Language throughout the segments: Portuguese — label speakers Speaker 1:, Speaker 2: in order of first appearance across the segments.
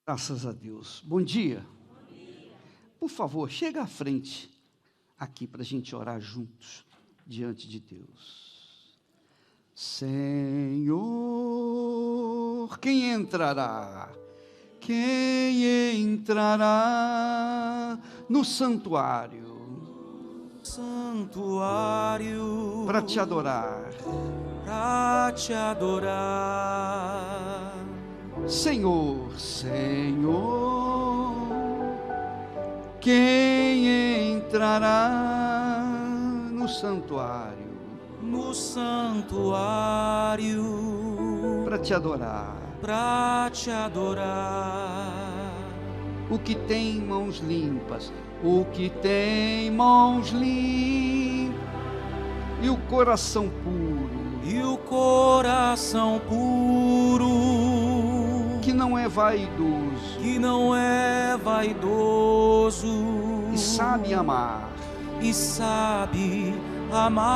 Speaker 1: Graças a Deus. Bom dia. Por favor, chega à frente aqui para a gente orar juntos diante de Deus. Senhor, quem entrará? Quem entrará no santuário?
Speaker 2: Santuário
Speaker 1: para te adorar.
Speaker 2: Para te adorar.
Speaker 1: Senhor, Senhor, quem entrará no santuário?
Speaker 2: No santuário
Speaker 1: para te adorar.
Speaker 2: Para te adorar.
Speaker 1: O que tem mãos limpas, o que tem mãos limpas e o coração puro.
Speaker 2: E o coração puro,
Speaker 1: que não é vaidoso,
Speaker 2: que não é vaidoso,
Speaker 1: e sabe amar,
Speaker 2: e sabe amar.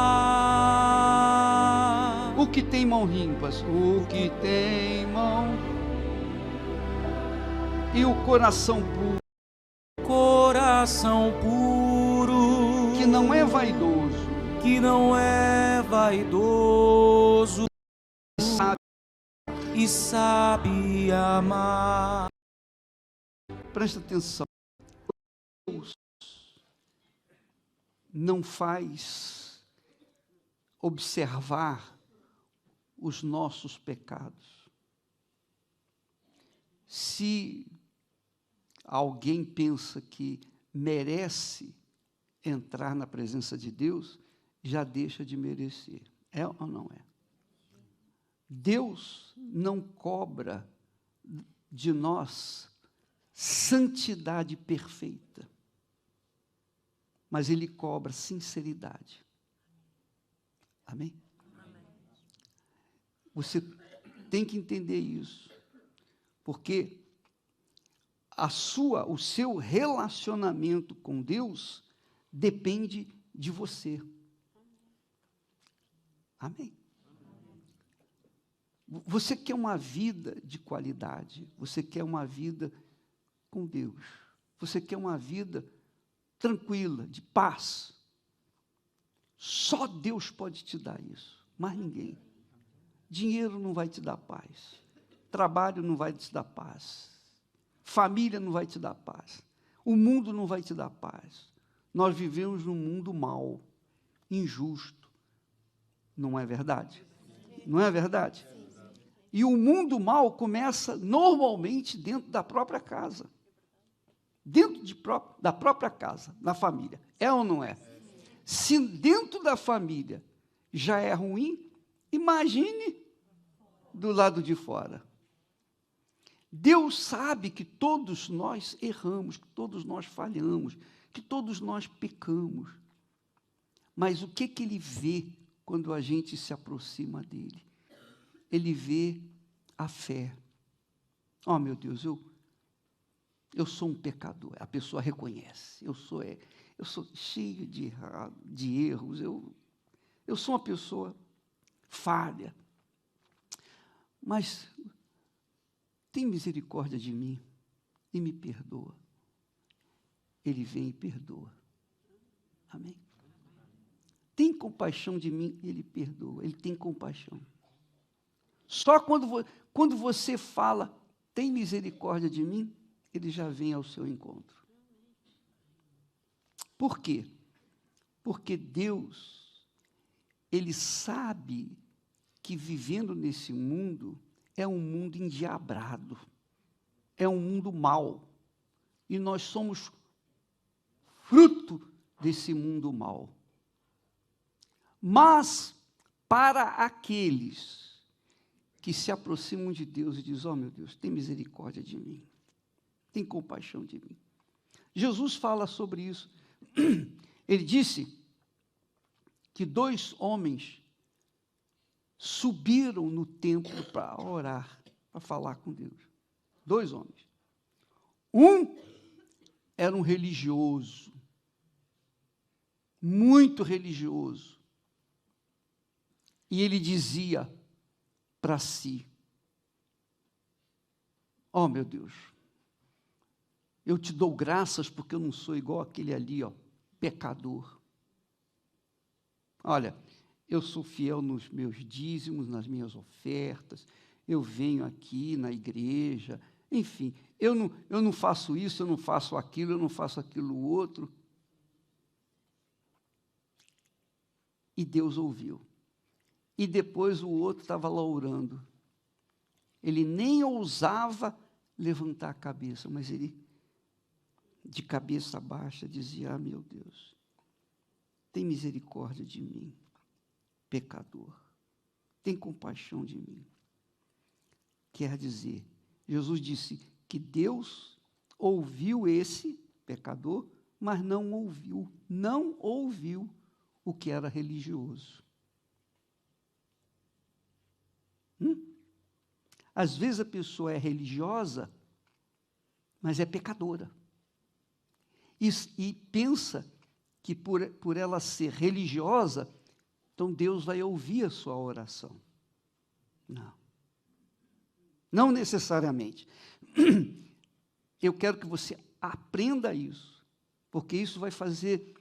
Speaker 1: O que tem mãos limpas, o que tem mão e o coração puro,
Speaker 2: coração puro,
Speaker 1: que não é vaidoso,
Speaker 2: que não é vaidoso, e sabe amar.
Speaker 1: Presta atenção. Deus não faz observar os nossos pecados. Se alguém pensa que merece entrar na presença de Deus, já deixa de merecer. É ou não é? Deus não cobra de nós santidade perfeita, mas Ele cobra sinceridade. Amém? Amém? Você tem que entender isso, porque o seu relacionamento com Deus depende de você. Amém? Você quer uma vida de qualidade, você quer uma vida com Deus, você quer uma vida tranquila, de paz. Só Deus pode te dar isso, mais ninguém. Dinheiro não vai te dar paz, trabalho não vai te dar paz, família não vai te dar paz, o mundo não vai te dar paz. Nós vivemos num mundo mau, injusto, não é verdade? Não é verdade? E o mundo mau começa normalmente dentro da própria casa. Da própria casa, na família. É ou não é? Se dentro da família já é ruim, imagine do lado de fora. Deus sabe que todos nós erramos, que todos nós falhamos, que todos nós pecamos. Mas o que Ele vê quando a gente se aproxima dEle? Ele vê a fé. Oh, meu Deus, eu sou um pecador. A pessoa reconhece. Eu sou cheio de erros. Eu sou uma pessoa falha. Mas tem misericórdia de mim e me perdoa. Ele vem e perdoa. Amém? Tem compaixão de mim, Ele perdoa. Ele tem compaixão. Só quando você fala, tem misericórdia de mim, Ele já vem ao seu encontro. Por quê? Porque Deus, Ele sabe que vivendo nesse mundo, é um mundo endiabrado, é um mundo mau, e nós somos fruto desse mundo mau. Mas, para aqueles que se aproximam de Deus e dizem, oh meu Deus, tem misericórdia de mim, tem compaixão de mim. Jesus fala sobre isso. Ele disse que 2 homens subiram no templo para orar, para falar com Deus. 2 homens. Um era um religioso, muito religioso. E ele dizia para si, oh meu Deus, Eu te dou graças porque eu não sou igual aquele ali, ó, pecador. Olha, eu sou fiel nos meus dízimos, nas minhas ofertas, eu venho aqui na igreja, enfim, eu não faço isso, eu não faço aquilo, eu não faço aquilo outro. E Deus ouviu. E depois o outro estava lá orando. Ele nem ousava levantar a cabeça, mas ele, de cabeça baixa, dizia: meu Deus, tem misericórdia de mim, pecador. Tem compaixão de mim. Quer dizer, Jesus disse que Deus ouviu esse pecador, mas não ouviu o que era religioso. Às vezes a pessoa é religiosa, mas é pecadora. E pensa que por ela ser religiosa, então Deus vai ouvir a sua oração. Não. Não necessariamente. Eu quero que você aprenda isso, porque isso vai fazer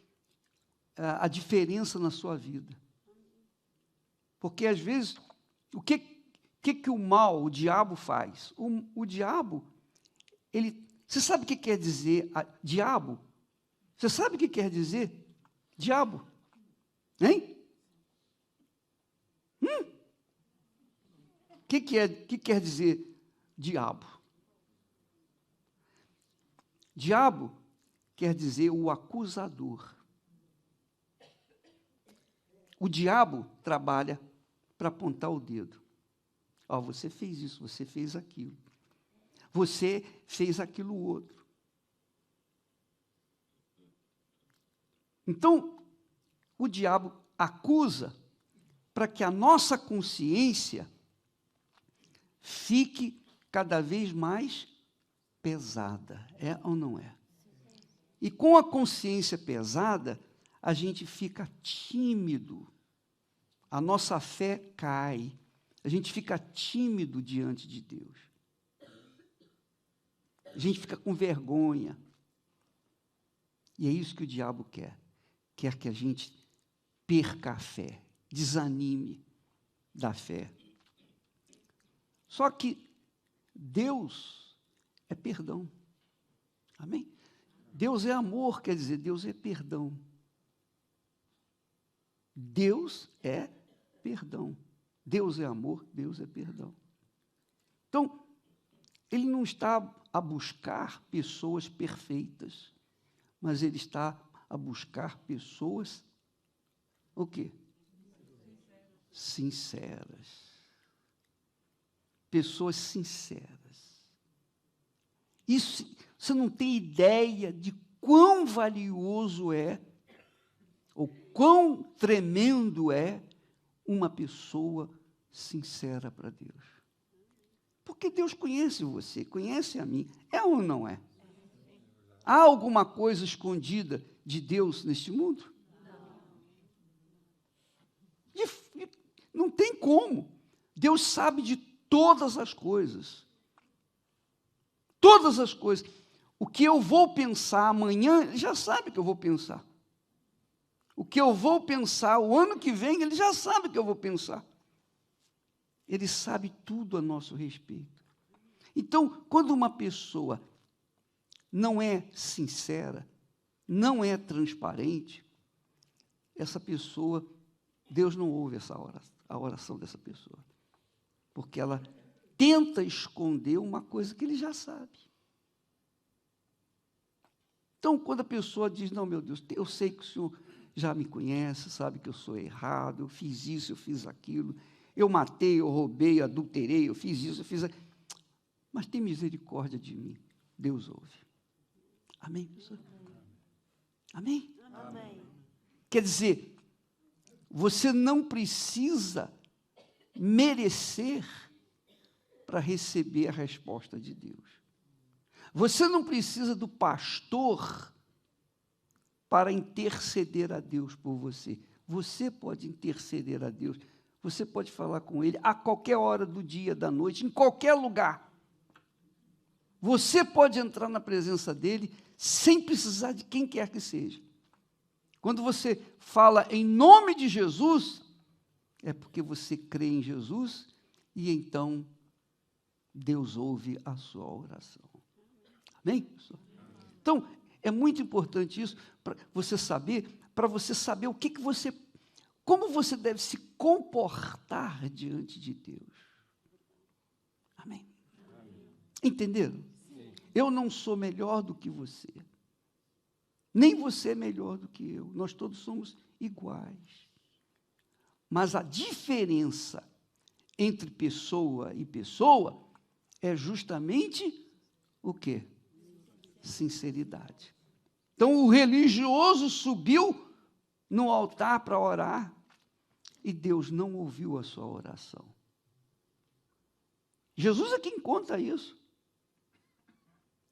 Speaker 1: a diferença na sua vida. Porque, às vezes, o que o mal, o diabo faz? O diabo, você sabe o que quer dizer diabo? Você sabe o que quer dizer diabo? Hein? O que quer dizer diabo? Diabo quer dizer o acusador. O diabo trabalha para apontar o dedo. Ó, você fez isso, você fez aquilo. Você fez aquilo outro. Então, o diabo acusa para que a nossa consciência fique cada vez mais pesada. É ou não é? E com a consciência pesada, a gente fica tímido. A nossa fé cai. A gente fica tímido diante de Deus. A gente fica com vergonha. E é isso que o diabo quer. Quer que a gente perca a fé, desanime da fé. Só que Deus é perdão. Amém? Deus é amor, quer dizer, Deus é perdão. Deus é perdão. Deus é amor, Deus é perdão. Então, Ele não está a buscar pessoas perfeitas, mas Ele está a buscar pessoas, o quê? Sinceras. Pessoas sinceras. Isso, você não tem ideia de quão valioso é, ou quão tremendo é, uma pessoa sincera para Deus. Porque Deus conhece você, conhece a mim. É ou não é? Há alguma coisa escondida de Deus neste mundo? Não tem como. Deus sabe de todas as coisas. Todas as coisas. O que eu vou pensar amanhã, Ele já sabe o que eu vou pensar. O que eu vou pensar o ano que vem, Ele já sabe o que eu vou pensar. Ele sabe tudo a nosso respeito. Então, quando uma pessoa não é sincera, não é transparente, essa pessoa, Deus não ouve a oração dessa pessoa. Porque ela tenta esconder uma coisa que Ele já sabe. Então, quando a pessoa diz: não, meu Deus, eu sei que o Senhor já me conhece, sabe que eu sou errado, eu fiz isso, eu fiz aquilo, eu matei, eu roubei, eu adulterei, eu fiz isso, eu fiz aquilo. Mas tem misericórdia de mim. Deus ouve. Amém, pessoal? Amém?
Speaker 3: Amém.
Speaker 1: Quer dizer, você não precisa merecer para receber a resposta de Deus. Você não precisa do pastor para interceder a Deus por você. Você pode interceder a Deus. Você pode falar com Ele a qualquer hora do dia, da noite, em qualquer lugar. Você pode entrar na presença dele sem precisar de quem quer que seja. Quando você fala em nome de Jesus, é porque você crê em Jesus e então Deus ouve a sua oração. Amém? Então, é muito importante isso para você saber o que você, como você deve se comportar diante de Deus. Amém? Entenderam? Eu não sou melhor do que você. Nem você é melhor do que eu. Nós todos somos iguais. Mas a diferença entre pessoa e pessoa é justamente o quê? Sinceridade. Então, o religioso subiu no altar para orar e Deus não ouviu a sua oração. Jesus é quem conta isso.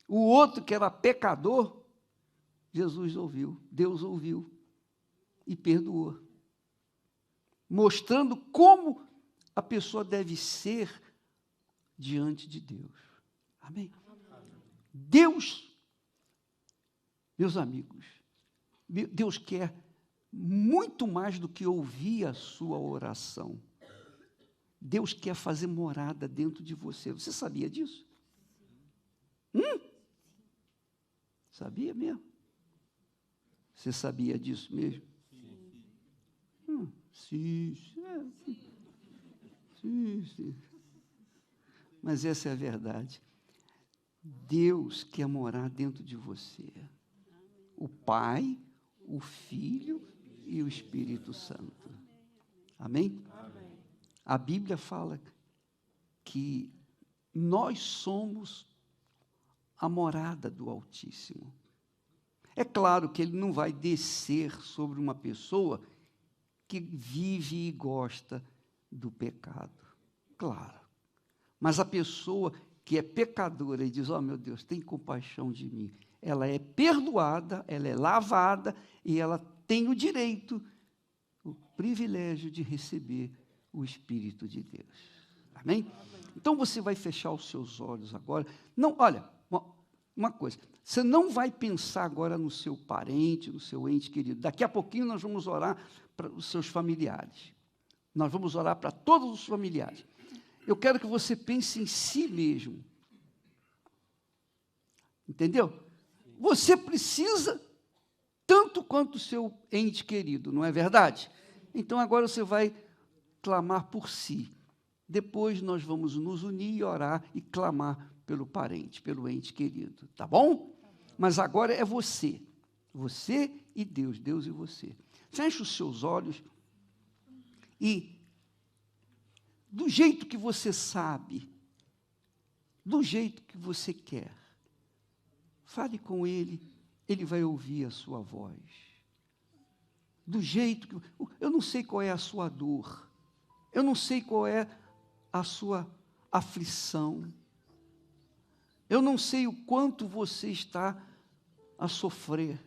Speaker 1: O outro, que era pecador, Jesus ouviu, Deus ouviu e perdoou, mostrando como a pessoa deve ser diante de Deus. Amém? Deus, meus amigos, Deus quer muito mais do que ouvir a sua oração. Deus quer fazer morada dentro de você. Você sabia disso? Sabia mesmo? Você sabia disso mesmo? Sim. Sim. Mas essa é a verdade. Deus quer morar dentro de você. O Pai, o Filho e o Espírito Santo. Amém? Amém. A Bíblia fala que nós somos a morada do Altíssimo. É claro que ele não vai descer sobre uma pessoa que vive e gosta do pecado. Claro. Mas a pessoa que é pecadora e diz, meu Deus, tem compaixão de mim. Ela é perdoada, ela é lavada e ela tem o direito, o privilégio de receber o Espírito de Deus. Amém? Então você vai fechar os seus olhos agora. Não, olha, uma coisa, você não vai pensar agora no seu parente, no seu ente querido. Daqui a pouquinho nós vamos orar para os seus familiares. Nós vamos orar para todos os familiares. Eu quero que você pense em si mesmo. Entendeu? Você precisa tanto quanto o seu ente querido, não é verdade? Então agora você vai clamar por si. Depois nós vamos nos unir e orar e clamar pelo parente, pelo ente querido, tá bom? Mas agora é você e Deus, Deus e você. Feche os seus olhos e, do jeito que você sabe, do jeito que você quer, fale com Ele, Ele vai ouvir a sua voz. Do jeito que... Eu não sei qual é a sua dor, eu não sei qual é a sua aflição, eu não sei o quanto você está a sofrer.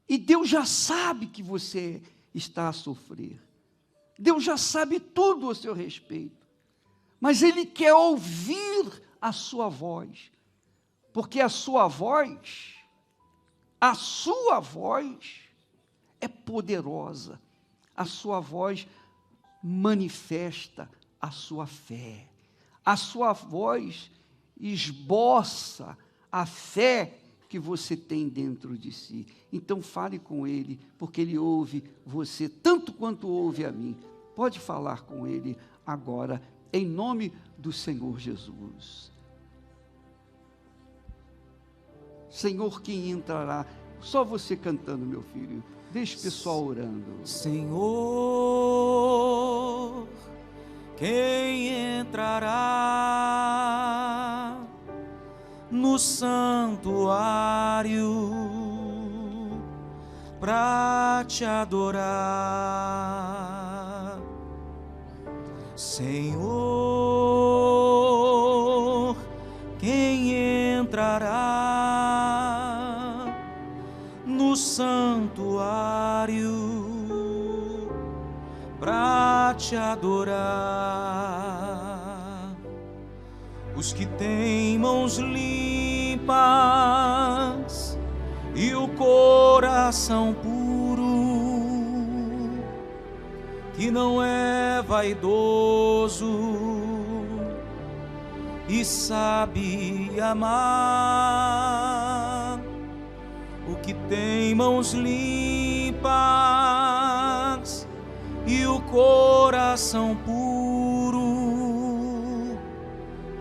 Speaker 1: E Deus já sabe que você está a sofrer. Deus já sabe tudo a seu respeito. Mas Ele quer ouvir a sua voz. Porque a sua voz é poderosa. A sua voz manifesta a sua fé. A sua voz esboça a fé que você tem dentro de si. Então fale com Ele, porque Ele ouve você tanto quanto ouve a mim. Pode falar com Ele agora, em nome do Senhor Jesus. Senhor, quem entrará? Só você cantando, meu filho. Deixa o pessoal orando.
Speaker 2: Senhor, quem entrará no santuário para te adorar? Senhor, quem entrará no santuário para te adorar? os que têm mãos limpas e o coração puro, que não é vaidoso e sabe amar, o que tem mãos limpas e o coração puro,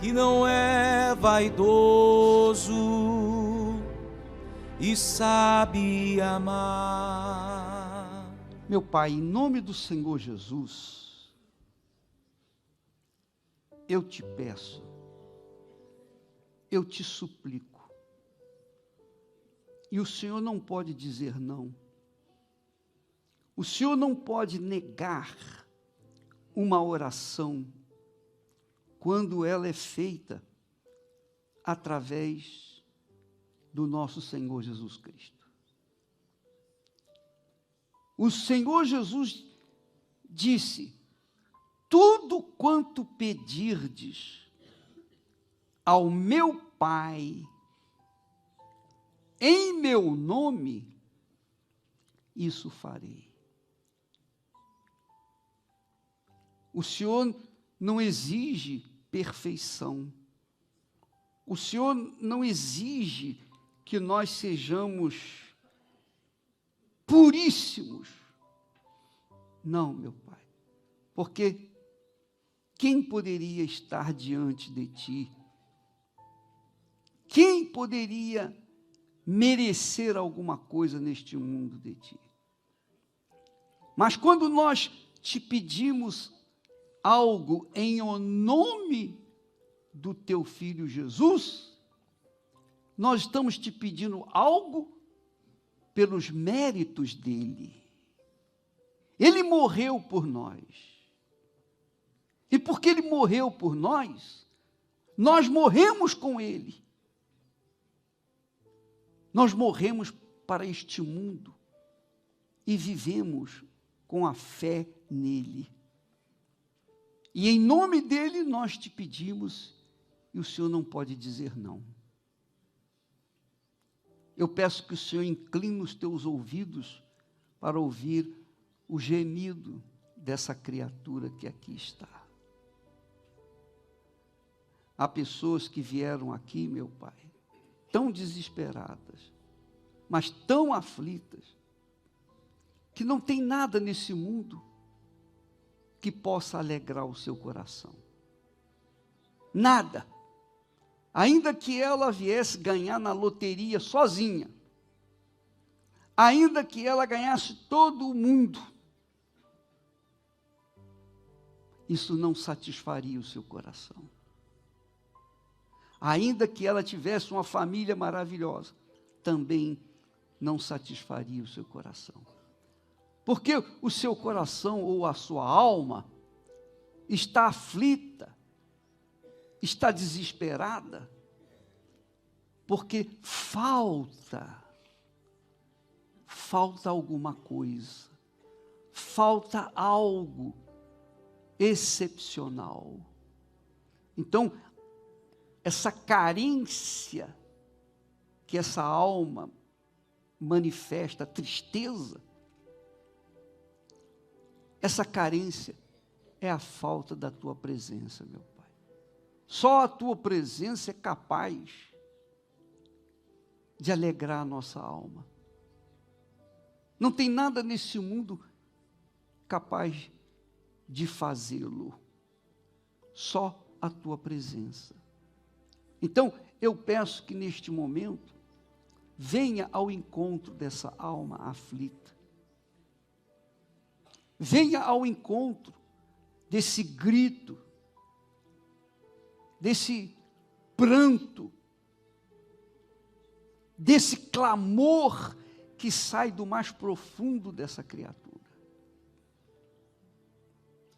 Speaker 2: que não é vaidoso e sabe amar.
Speaker 1: Meu Pai, em nome do Senhor Jesus, eu te peço, eu te suplico, e o Senhor não pode dizer não, o Senhor não pode negar uma oração quando ela é feita através do nosso Senhor Jesus Cristo. O Senhor Jesus disse: tudo quanto pedirdes ao meu Pai, em meu nome, isso farei. O Senhor não exige perfeição. O Senhor não exige que nós sejamos puríssimos. Não, meu Pai, porque quem poderia estar diante de Ti? Quem poderia merecer alguma coisa neste mundo de Ti? Mas quando nós te pedimos algo em o nome do Teu Filho Jesus, nós estamos te pedindo algo pelos méritos dele. Ele morreu por nós. E porque ele morreu por nós, nós morremos com ele. Nós morremos para este mundo e vivemos com a fé nele. E em nome dele nós te pedimos, e o Senhor não pode dizer não. Eu peço que o Senhor incline os teus ouvidos para ouvir o gemido dessa criatura que aqui está. Há pessoas que vieram aqui, meu Pai, tão desesperadas, mas tão aflitas, que não tem nada nesse mundo que possa alegrar o seu coração. Nada. Ainda que ela viesse ganhar na loteria sozinha, ainda que ela ganhasse todo o mundo, isso não satisfaria o seu coração. Ainda que ela tivesse uma família maravilhosa, também não satisfaria o seu coração. Porque o seu coração ou a sua alma está aflita, está desesperada, porque falta alguma coisa, falta algo excepcional. Então, essa carência que essa alma manifesta, tristeza, essa carência é a falta da tua presença, meu Pai. Só a tua presença é capaz de alegrar a nossa alma. Não tem nada nesse mundo capaz de fazê-lo. Só a tua presença. Então, eu peço que neste momento, venha ao encontro dessa alma aflita. Venha ao encontro desse grito, desse pranto, desse clamor que sai do mais profundo dessa criatura.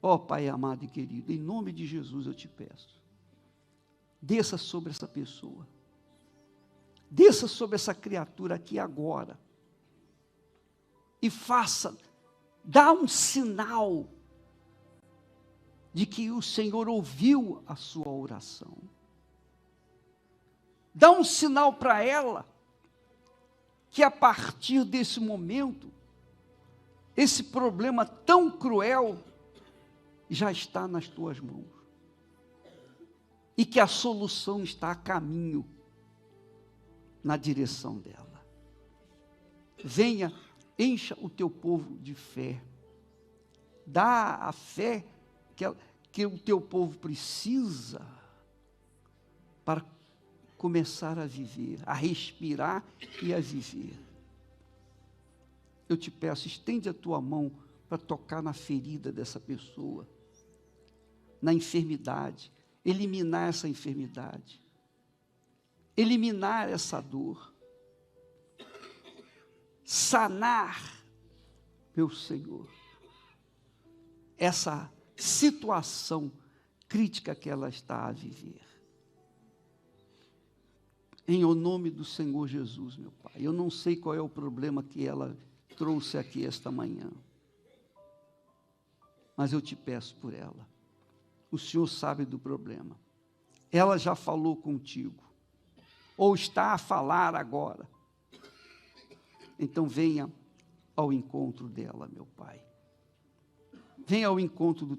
Speaker 1: Ó Pai amado e querido, em nome de Jesus eu te peço, desça sobre essa pessoa, desça sobre essa criatura aqui agora, e dá um sinal de que o Senhor ouviu a sua oração. Dá um sinal para ela que a partir desse momento, esse problema tão cruel já está nas tuas mãos. E que a solução está a caminho, na direção dela. Venha, encha o teu povo de fé. Dá a fé que o teu povo precisa para começar a viver, a respirar e a viver. Eu te peço, estende a tua mão para tocar na ferida dessa pessoa, na enfermidade, eliminar essa enfermidade, eliminar essa dor, sanar, meu Senhor, essa situação crítica que ela está a viver. Em o nome do Senhor Jesus, meu Pai. Eu não sei qual é o problema que ela trouxe aqui esta manhã, mas eu te peço por ela. O Senhor sabe do problema. Ela já falou contigo, ou está a falar agora. Então venha ao encontro dela, meu Pai. Venha ao encontro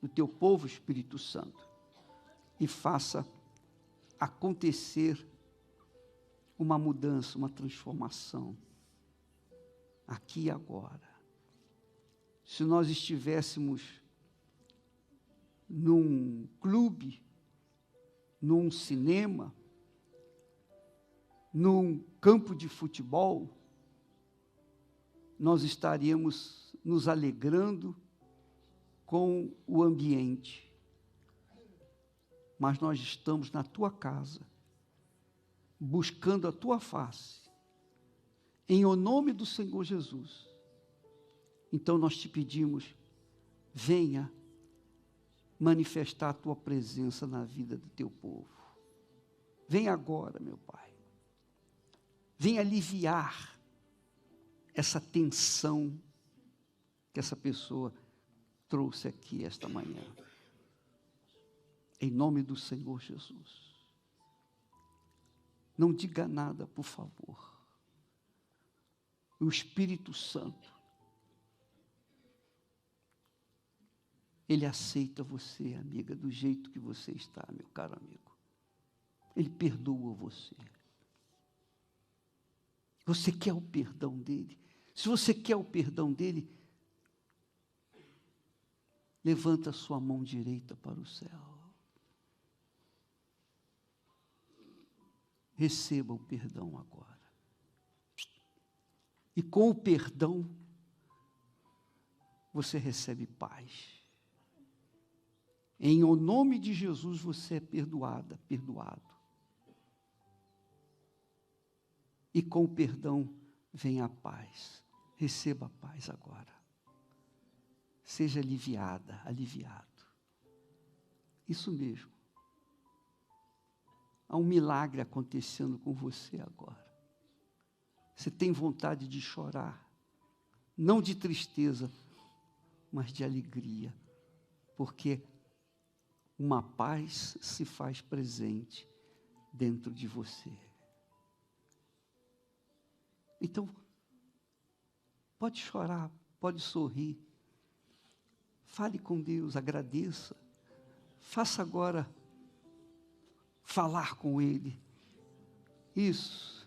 Speaker 1: do teu povo, Espírito Santo, e faça acontecer uma mudança, uma transformação, aqui e agora. Se nós estivéssemos num clube, num cinema, num campo de futebol, nós estaríamos nos alegrando com o ambiente. Mas nós estamos na tua casa, buscando a tua face, em o nome do Senhor Jesus. Então nós te pedimos, venha manifestar a tua presença na vida do teu povo. Venha agora, meu Pai. Venha aliviar essa tensão que essa pessoa trouxe aqui esta manhã. Em nome do Senhor Jesus. Não diga nada, por favor. O Espírito Santo, Ele aceita você, amiga, do jeito que você está, meu caro amigo. Ele perdoa você. Você quer o perdão dele? Se você quer o perdão dele, levanta a sua mão direita para o céu. Receba o perdão agora. E com o perdão, você recebe paz. Em o nome de Jesus, você é perdoada, perdoado. E com o perdão, vem a paz. Receba a paz agora. Seja aliviada, aliviado. Isso mesmo. Há um milagre acontecendo com você agora. Você tem vontade de chorar, não de tristeza, mas de alegria, porque uma paz se faz presente dentro de você. Então, pode chorar, pode sorrir, fale com Deus, agradeça, faça agora falar com Ele. Isso.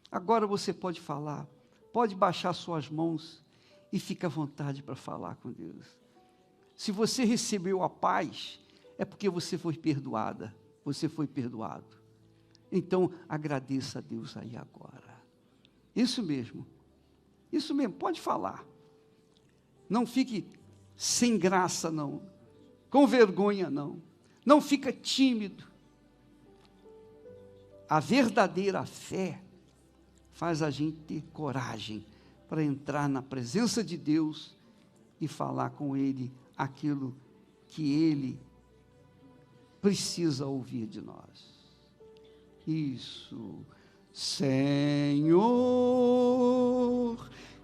Speaker 1: Agora você pode falar, pode baixar suas mãos e fica à vontade para falar com Deus. Se você recebeu a paz, é porque você foi perdoada, você foi perdoado. Então, agradeça a Deus aí agora. Isso mesmo, pode falar. Não fique sem graça, não. Com vergonha, não. Não fica tímido. A verdadeira fé faz a gente ter coragem para entrar na presença de Deus e falar com Ele aquilo que Ele precisa ouvir de nós. Isso. Senhor,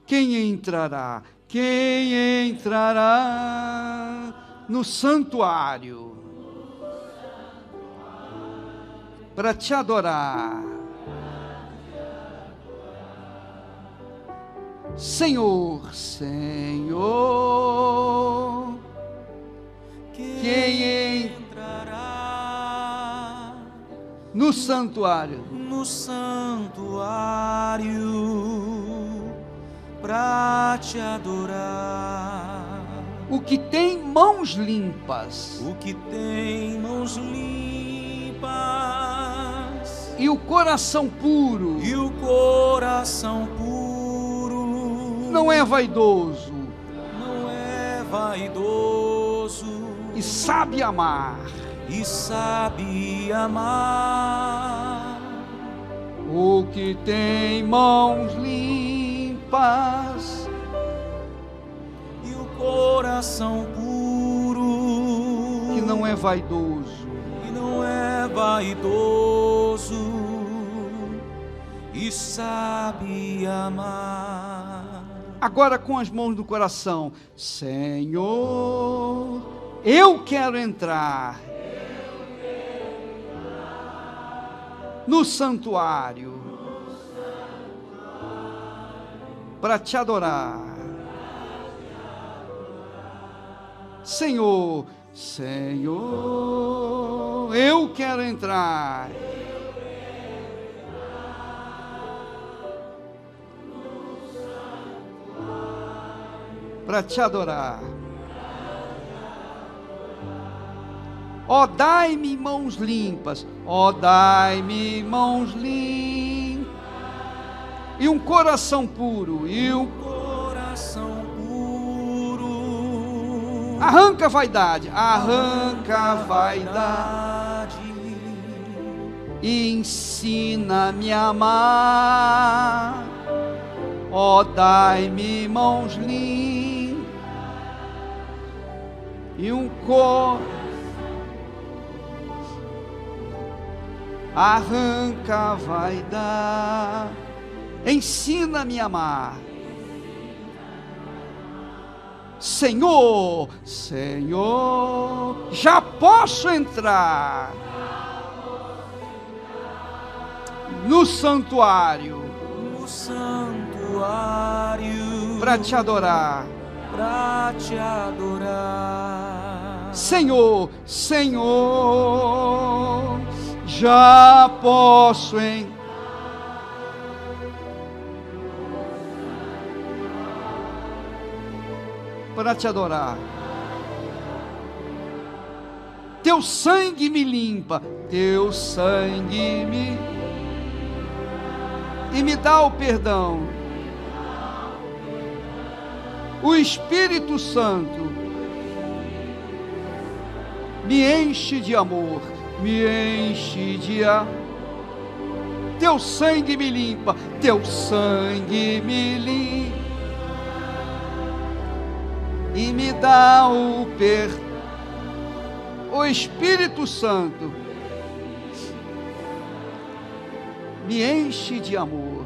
Speaker 1: quem entrará? Quem entrará no santuário? para te adorar. Senhor, Senhor, quem
Speaker 2: entrará
Speaker 1: no santuário
Speaker 2: para te adorar?
Speaker 1: O que tem mãos limpas,
Speaker 2: O que tem mãos limpas
Speaker 1: e o coração puro,
Speaker 2: e o coração puro,
Speaker 1: não é vaidoso,
Speaker 2: não é vaidoso
Speaker 1: e sabe amar.
Speaker 2: e sabe amar.
Speaker 1: O que tem mãos limpas
Speaker 2: E o coração puro,
Speaker 1: que não é vaidoso,
Speaker 2: e não é vaidoso e sabe amar.
Speaker 1: agora com as mãos no coração. Senhor, eu quero entrar no santuário para te adorar. Senhor, Senhor, eu quero entrar para te adorar. Ó, dai-me mãos limpas, ó, dai-me mãos limpas, e um coração puro,
Speaker 2: Coração puro,
Speaker 1: arranca a vaidade, arranca a vaidade, e ensina-me a amar. Ó, dai-me mãos limpas, e um coração, arranca a vaidade, ensina-me a amar. Senhor, Senhor, já posso entrar no santuário para te adorar.
Speaker 2: para te adorar.
Speaker 1: Senhor, Senhor, já posso entrar para te adorar. Teu sangue me limpa, teu sangue me dá o perdão. O Espírito Santo me enche de amor, me enche de amor. Teu sangue me limpa, teu sangue me limpa e me dá o perdão. O Espírito Santo me enche de amor,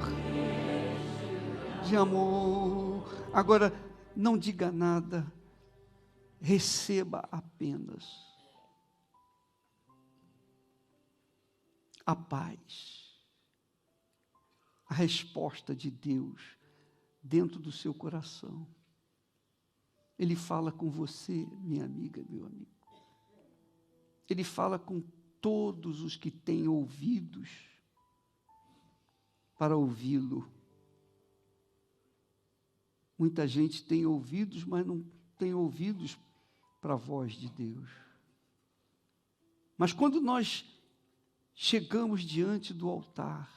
Speaker 1: de amor. Agora, não diga nada, receba apenas a paz, a resposta de Deus dentro do seu coração. Ele fala com você, minha amiga, meu amigo. Ele fala com todos os que têm ouvidos para ouvi-lo. Muita gente tem ouvidos, mas não tem ouvidos para a voz de Deus. Mas quando nós chegamos diante do altar,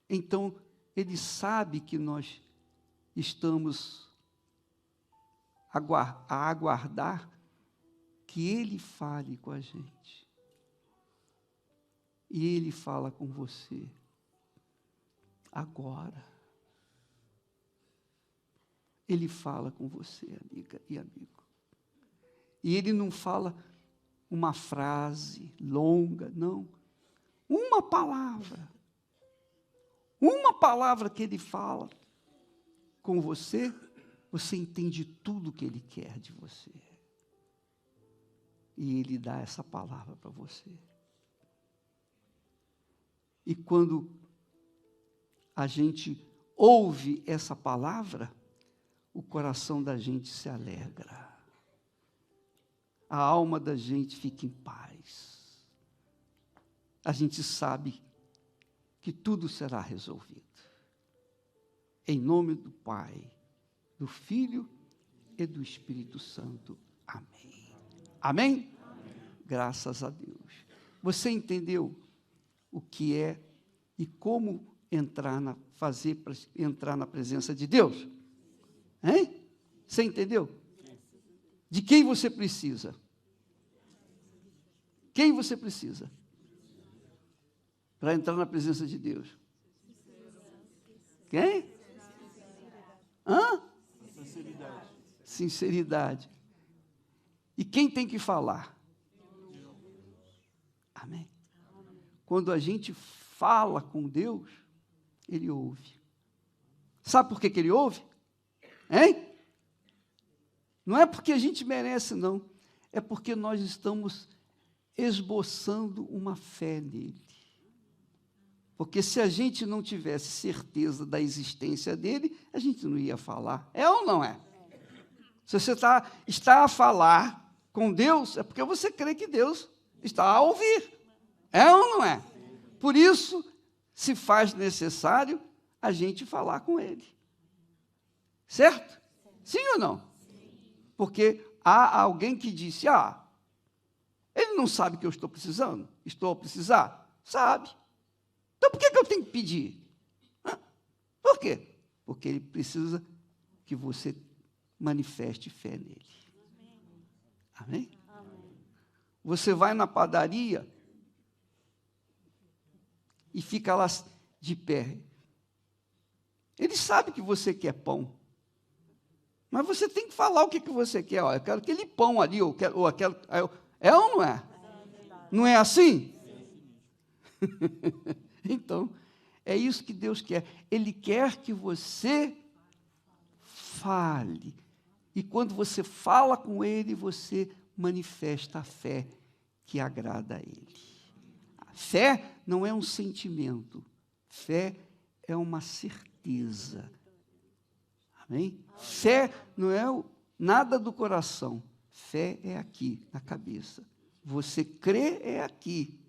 Speaker 1: então Ele sabe que nós estamos a aguardar que Ele fale com a gente. E Ele fala com você agora. Ele fala com você, amiga e amigo. E Ele não fala uma frase longa, não. Uma palavra que Ele fala com você, você entende tudo que Ele quer de você. e Ele dá essa palavra para você. E quando a gente ouve essa palavra, o coração da gente se alegra. A alma da gente fica em paz. A gente sabe que tudo será resolvido. Em nome do Pai, do Filho e do Espírito Santo. Amém. Amém? Amém. Graças a Deus. Você entendeu o que é e como fazer para entrar na presença de Deus? Hein? Você entendeu? De quem você precisa? Quem você precisa para entrar na presença de Deus? Quem? Hã? Sinceridade. Sinceridade. E quem tem que falar? Amém. Quando a gente fala com Deus, Ele ouve. Sabe por que Ele ouve? Hein? Não é porque a gente merece, não. É porque nós estamos esboçando uma fé nele. Porque se a gente não tivesse certeza da existência dele, a gente não ia falar. É ou não é? Se você está a falar com Deus, é porque você crê que Deus está a ouvir. É ou não é? Por isso, se faz necessário a gente falar com ele. Certo? Sim ou não? Porque há alguém que disse, ele não sabe que eu estou precisando? Estou a precisar? Sabe. Então, por que eu tenho que pedir? Por quê? Porque ele precisa que você manifeste fé nele. Amém? Amém? Você vai na padaria e fica lá de pé. Ele sabe que você quer pão. Mas você tem que falar o que você quer. Eu quero aquele pão ali, ou aquele... É ou não é? Não é assim? Então, é isso que Deus quer. Ele quer que você fale. E quando você fala com Ele, você manifesta a fé que agrada a Ele. A fé não é um sentimento. Fé é uma certeza. Amém? Fé não é nada do coração. Fé é aqui, na cabeça. Você crê é aqui.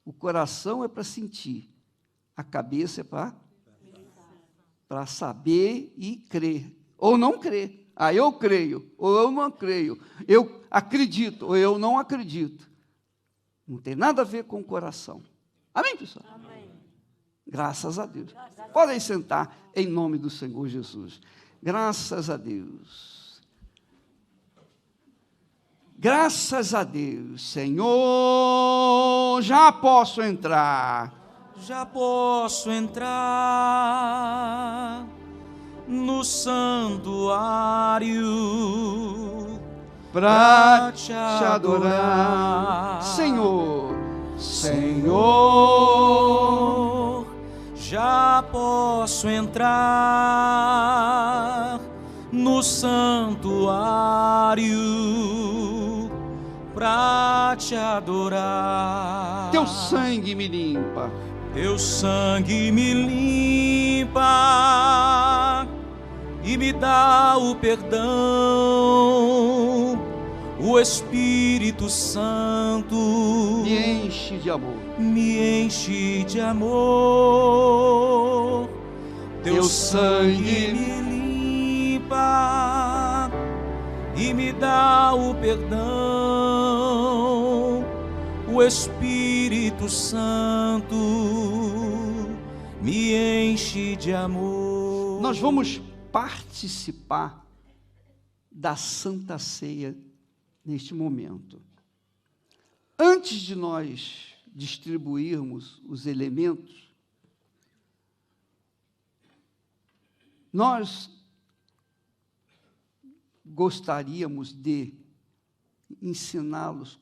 Speaker 1: O coração é para sentir. A cabeça é para saber e crer. Ou não crer. Eu creio, ou eu não creio. Eu acredito, ou eu não acredito. Não tem nada a ver com o coração. Amém, pessoal? Amém. Graças a Deus. Podem sentar em nome do Senhor Jesus. Graças a Deus. Graças a Deus, Senhor, já posso entrar.
Speaker 2: Já posso entrar no santuário
Speaker 1: para te adorar. Senhor,
Speaker 2: Senhor, já posso entrar no santuário para te adorar.
Speaker 1: Teu sangue me limpa.
Speaker 2: Teu sangue me limpa e me dá o perdão. O Espírito Santo
Speaker 1: me enche de amor.
Speaker 2: Me enche de amor. Teu sangue me limpa e me dá o perdão. O Espírito Santo me enche de amor.
Speaker 1: Nós vamos participar da Santa Ceia neste momento. Antes de nós distribuirmos os elementos, nós gostaríamos de ensiná-los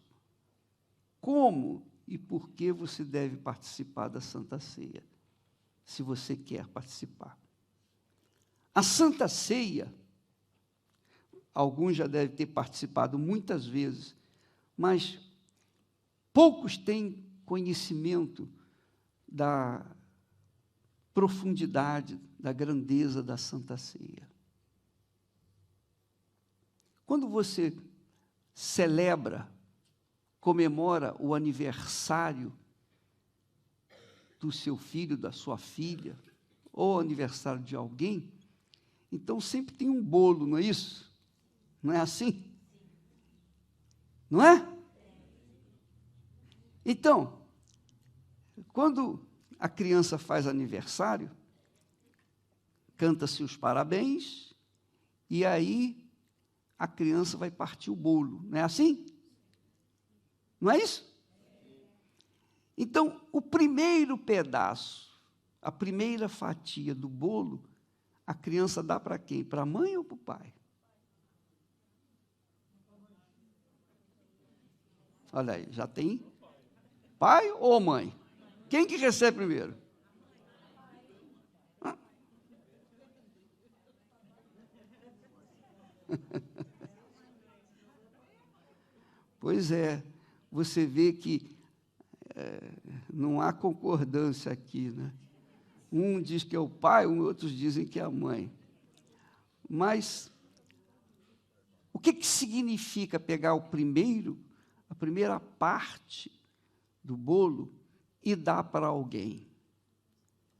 Speaker 1: como e por que você deve participar da Santa Ceia, se você quer participar. A Santa Ceia, alguns já devem ter participado muitas vezes, mas poucos têm conhecimento da profundidade, da grandeza da Santa Ceia. Quando você celebra, comemora o aniversário do seu filho, da sua filha, ou o aniversário de alguém, então sempre tem um bolo, não é isso? Não é assim? Não é? Então, quando a criança faz aniversário, canta-se os parabéns, e aí a criança vai partir o bolo, não é assim? Não é isso? Então, o primeiro pedaço, a primeira fatia do bolo, a criança dá para quem? Para a mãe ou para o pai? Olha aí, já tem pai ou mãe? Quem que recebe primeiro? Pois é, você vê que não há concordância aqui, né? Um diz que é o pai, outros dizem que é a mãe. Mas o que significa pegar a primeira parte do bolo e dar para alguém?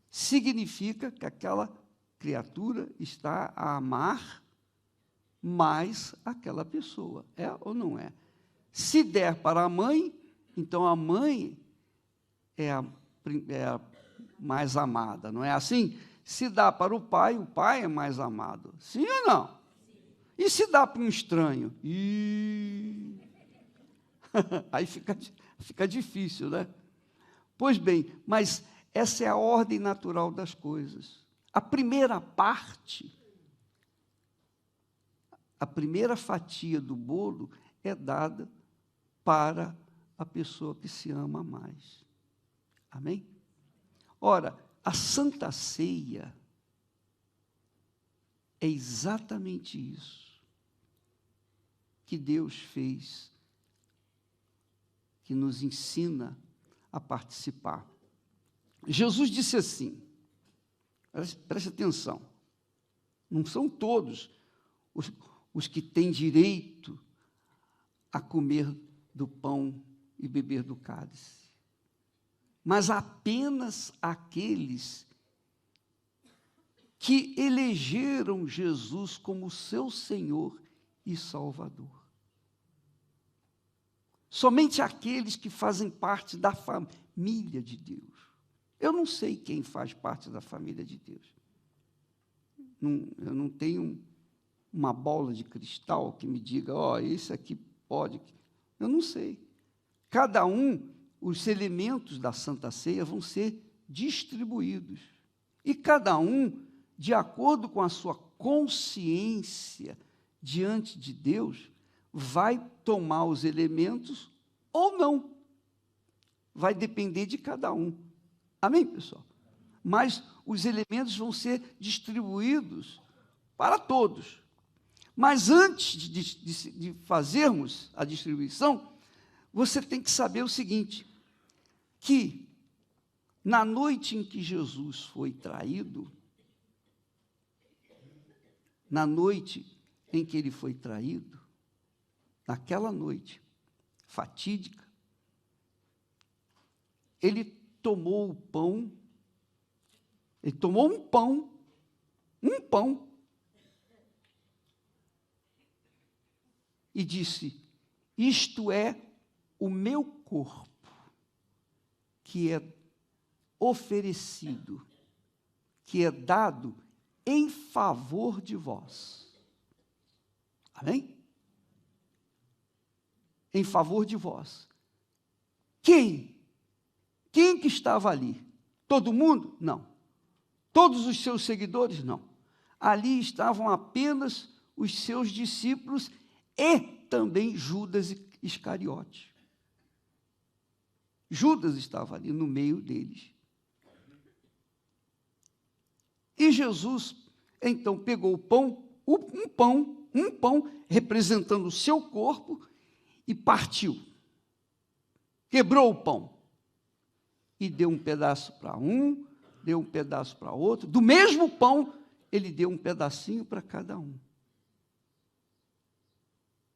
Speaker 1: Significa que aquela criatura está a amar mais aquela pessoa, é ou não é? Se der para a mãe, então a mãe é a mais amada, não é assim? Se dá para o pai é mais amado. Sim ou não? E se dá para um estranho? Aí fica difícil, né? Pois bem, mas essa é a ordem natural das coisas. A primeira parte, a primeira fatia do bolo é dada para a pessoa que se ama mais. Amém? Ora, a Santa Ceia é exatamente isso que Deus fez, que nos ensina a participar. Jesus disse assim, preste atenção, não são todos os que têm direito a comer do pão e beber do cálice, mas apenas aqueles que elegeram Jesus como seu Senhor e Salvador. Somente aqueles que fazem parte da família de Deus. Eu não sei quem faz parte da família de Deus. Eu não tenho uma bola de cristal que me diga, esse aqui pode. Eu não sei. Cada os elementos da Santa Ceia vão ser distribuídos. E cada um, de acordo com a sua consciência diante de Deus, vai tomar os elementos ou não. Vai depender de cada um. Amém, pessoal? Mas os elementos vão ser distribuídos para todos. Mas antes de fazermos a distribuição, você tem que saber o seguinte, que na noite em que Jesus foi traído, na noite em que ele foi traído, naquela noite fatídica, ele tomou o pão, ele tomou um pão, e disse, isto é o meu corpo, que é oferecido, que é dado em favor de vós. Amém? Em favor de vós. Quem que estava ali? Todo mundo? Não. Todos os seus seguidores? Não. Ali estavam apenas os seus discípulos e também Judas Iscariote. Judas estava ali no meio deles. E Jesus, então, pegou o pão, um pão, representando o seu corpo, e partiu. quebrou o pão e deu um pedaço para um, deu um pedaço para outro. Do mesmo pão, ele deu um pedacinho para cada um.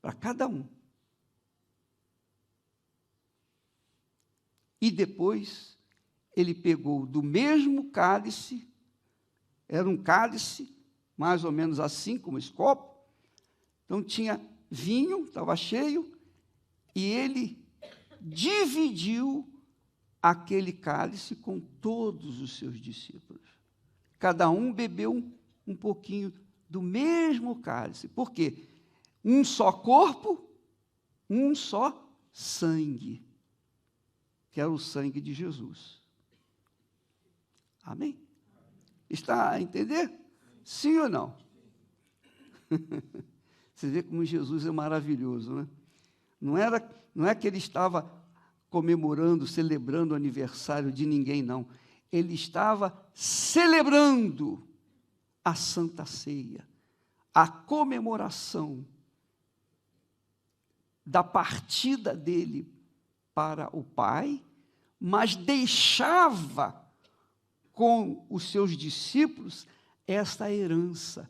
Speaker 1: Para cada um. E depois, ele pegou do mesmo cálice, era um cálice, mais ou menos assim, como esse copo. Então, tinha vinho, estava cheio, e ele dividiu aquele cálice com todos os seus discípulos. Cada um bebeu um pouquinho do mesmo cálice. Por quê? Um só corpo, um só sangue, que era o sangue de Jesus. Amém? Está a entender? Sim ou não? Você vê como Jesus é maravilhoso, né? Não é que ele estava comemorando, celebrando o aniversário de ninguém, não. Ele estava celebrando a Santa Ceia, a comemoração da partida dele para o Pai, mas deixava com os seus discípulos essa herança,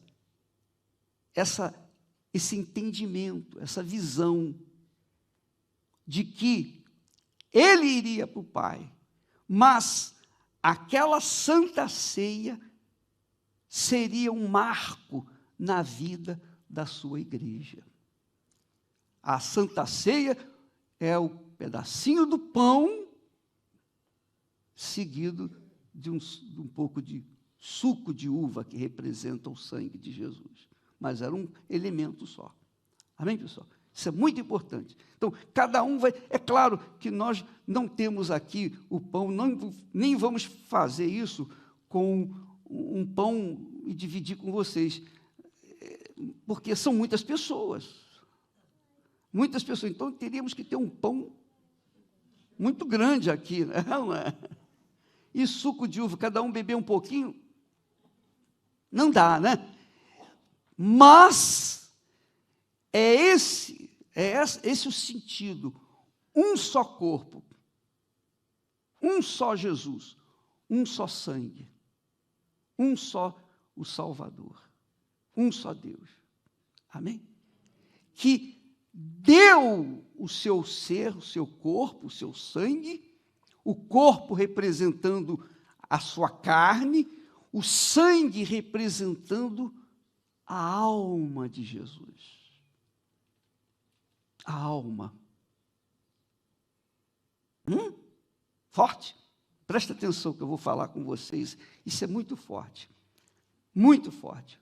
Speaker 1: esse entendimento, essa visão de que ele iria para o Pai, mas aquela Santa Ceia seria um marco na vida da sua igreja. A Santa Ceia é o pedacinho do pão seguido de um pouco de suco de uva que representa o sangue de Jesus. Mas era um elemento só. Amém, pessoal? Isso é muito importante. Então, cada um vai... É claro que nós não temos aqui o pão, nem vamos fazer isso com um pão e dividir com vocês, porque são muitas pessoas. Muitas pessoas. Então, teríamos que ter um pão muito grande aqui, né? Não é? E suco de uva, cada um beber um pouquinho, não dá, né? Mas é esse o sentido. Um só corpo, um só Jesus, um só sangue, um só o Salvador, um só Deus. Amém? Que deu o seu ser, o seu corpo, o seu sangue, o corpo representando a sua carne, o sangue representando a alma de Jesus. A alma. Forte. Presta atenção que eu vou falar com vocês. Isso é muito forte. Muito forte.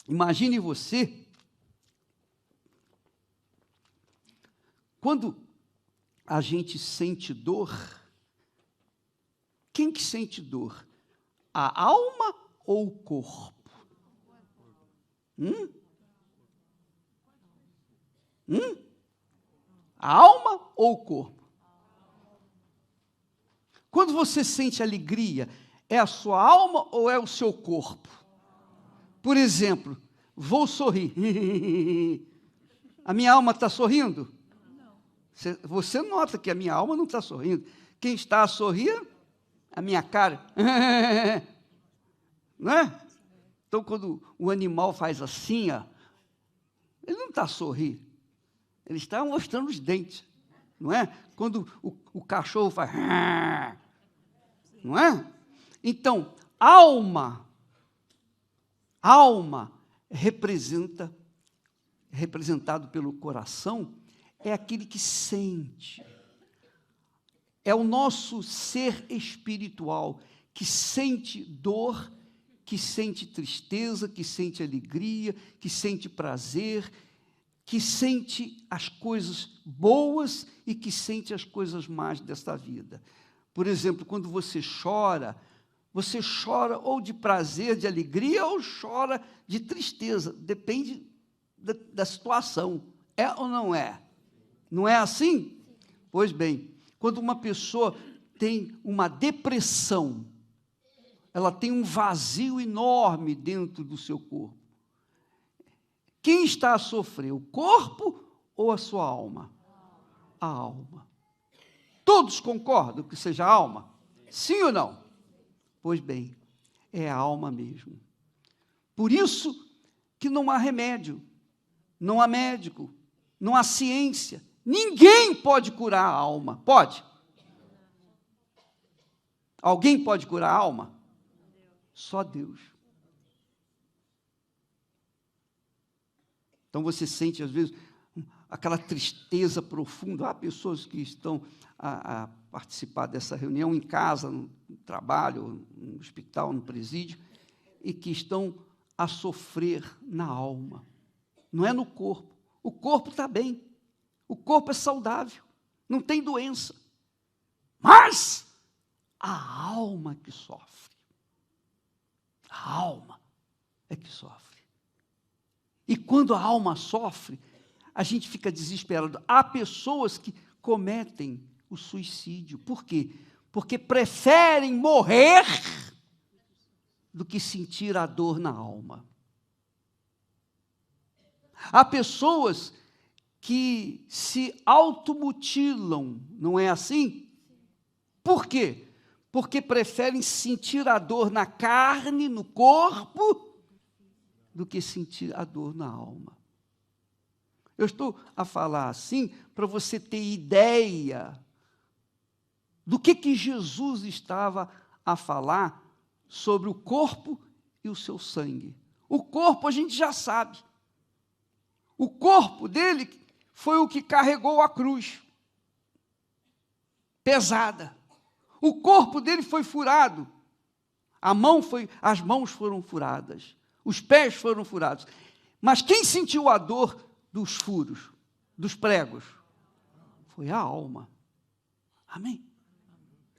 Speaker 1: Imagine você, quando a gente sente dor, quem que sente dor? A alma ou o corpo? A alma ou o corpo? Quando você sente alegria, é a sua alma ou é o seu corpo? Por exemplo, vou sorrir. A minha alma está sorrindo? Você nota que a minha alma não está sorrindo. Quem está a sorrir? A minha cara. Não é? Então, quando o animal faz assim, ó, ele não está a sorrir. Ele está mostrando os dentes. Não é? Quando o cachorro faz... Não é? Então, alma representado pelo coração, é aquele que sente. É o nosso ser espiritual, que sente dor, que sente tristeza, que sente alegria, que sente prazer, que sente as coisas boas e que sente as coisas más desta vida. Por exemplo, quando você chora ou de prazer, de alegria, ou chora de tristeza. Depende da situação. É ou não é? Não é assim? Pois bem, quando uma pessoa tem uma depressão, ela tem um vazio enorme dentro do seu corpo. Quem está a sofrer, o corpo ou a sua alma? a alma. Todos concordam que seja a alma? Sim ou não? Pois bem, é a alma mesmo. Por isso que não há remédio, não há médico, não há ciência. Ninguém pode curar a alma. Pode? Alguém pode curar a alma? Só Deus. Então você sente, às vezes, aquela tristeza profunda. Há pessoas que estão a participar dessa reunião em casa, no trabalho, no hospital, no presídio, e que estão a sofrer na alma. Não é no corpo. O corpo está bem. O corpo é saudável. Não tem doença. Mas a alma que sofre. A alma é que sofre. E quando a alma sofre, a gente fica desesperado. Há pessoas que cometem o suicídio. Por quê? Porque preferem morrer do que sentir a dor na alma. Há pessoas que se automutilam, não é assim? Por quê? Porque preferem sentir a dor na carne, no corpo, do que sentir a dor na alma. Eu estou a falar assim para você ter ideia do que Jesus estava a falar sobre o corpo e o seu sangue. O corpo a gente já sabe. O corpo dele foi o que carregou a cruz. Pesada. O corpo dele foi furado. As mãos foram furadas. Os pés foram furados. Mas quem sentiu a dor dos furos, dos pregos? Foi a alma. Amém?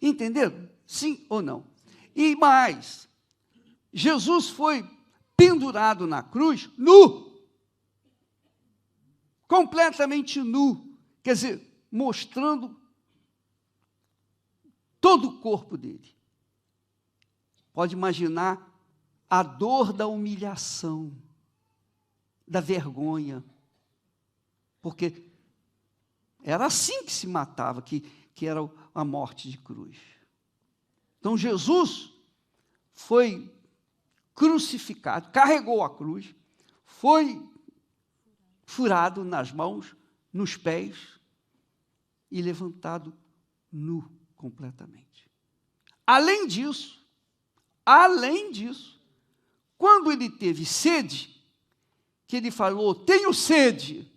Speaker 1: Entenderam? Sim ou não? E mais, Jesus foi pendurado na cruz nu. Completamente nu. Quer dizer, mostrando todo o corpo dele. Pode imaginar a dor da humilhação, da vergonha, porque era assim que se matava, que era a morte de cruz. Então Jesus foi crucificado, carregou a cruz, foi furado nas mãos, nos pés e levantado nu completamente. Além disso, quando ele teve sede, que ele falou, tenho sede,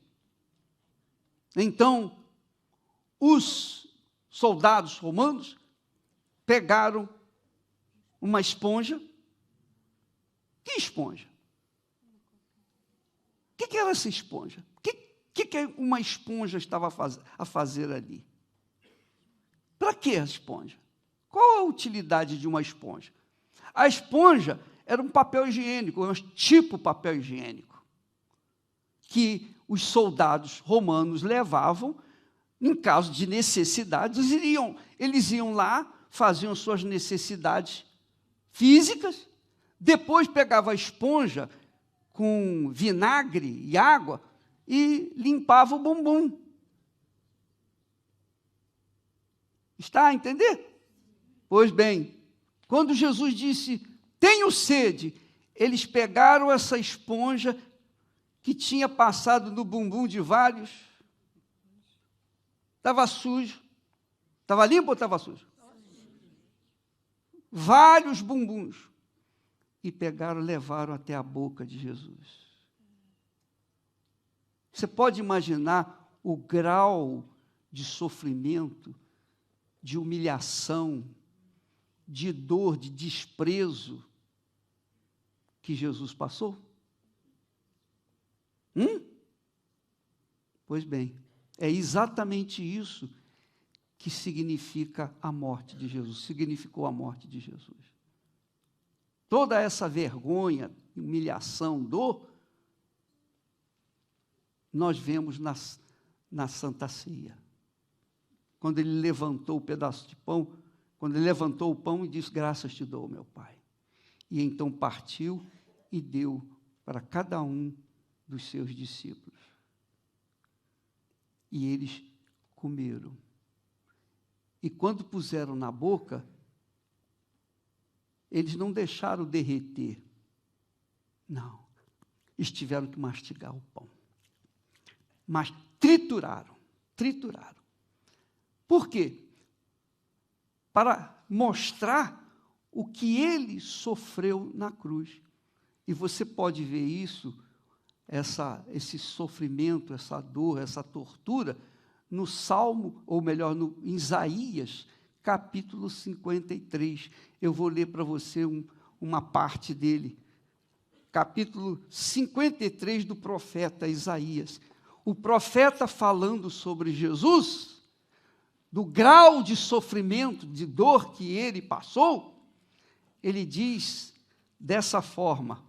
Speaker 1: então os soldados romanos pegaram uma esponja. Que esponja? O que era essa esponja? O que uma esponja estava a fazer ali? Para que a esponja? Qual a utilidade de uma esponja? A esponja era um papel higiênico, um tipo papel higiênico, que os soldados romanos levavam em caso de necessidades. Eles iam lá, faziam suas necessidades físicas, depois pegavam a esponja com vinagre e água e limpavam o bumbum. Está a entender? Pois bem, quando Jesus disse, tenho sede, eles pegaram essa esponja que tinha passado no bumbum de vários. Estava sujo. Estava limpo ou estava sujo? Vários bumbuns. E pegaram, levaram até a boca de Jesus. Você pode imaginar o grau de sofrimento, de humilhação, de dor, de desprezo que Jesus passou? Pois bem, é exatamente isso que significa a morte de Jesus, significou a morte de Jesus. Toda essa vergonha, humilhação, dor, nós vemos na Santa Ceia. Quando ele levantou o pedaço de pão, quando ele levantou o pão e disse, graças te dou, meu Pai. E então partiu e deu para cada um dos seus discípulos. E eles comeram. E quando puseram na boca, eles não deixaram derreter. Não. Eles tiveram que mastigar o pão. Mas trituraram. Por quê? Para mostrar o que ele sofreu na cruz. E você pode ver isso, esse sofrimento, essa dor, essa tortura, no Salmo, ou melhor, em Isaías, capítulo 53. Eu vou ler para você uma parte dele. Capítulo 53 do profeta Isaías. O profeta falando sobre Jesus, do grau de sofrimento, de dor que ele passou, ele diz dessa forma.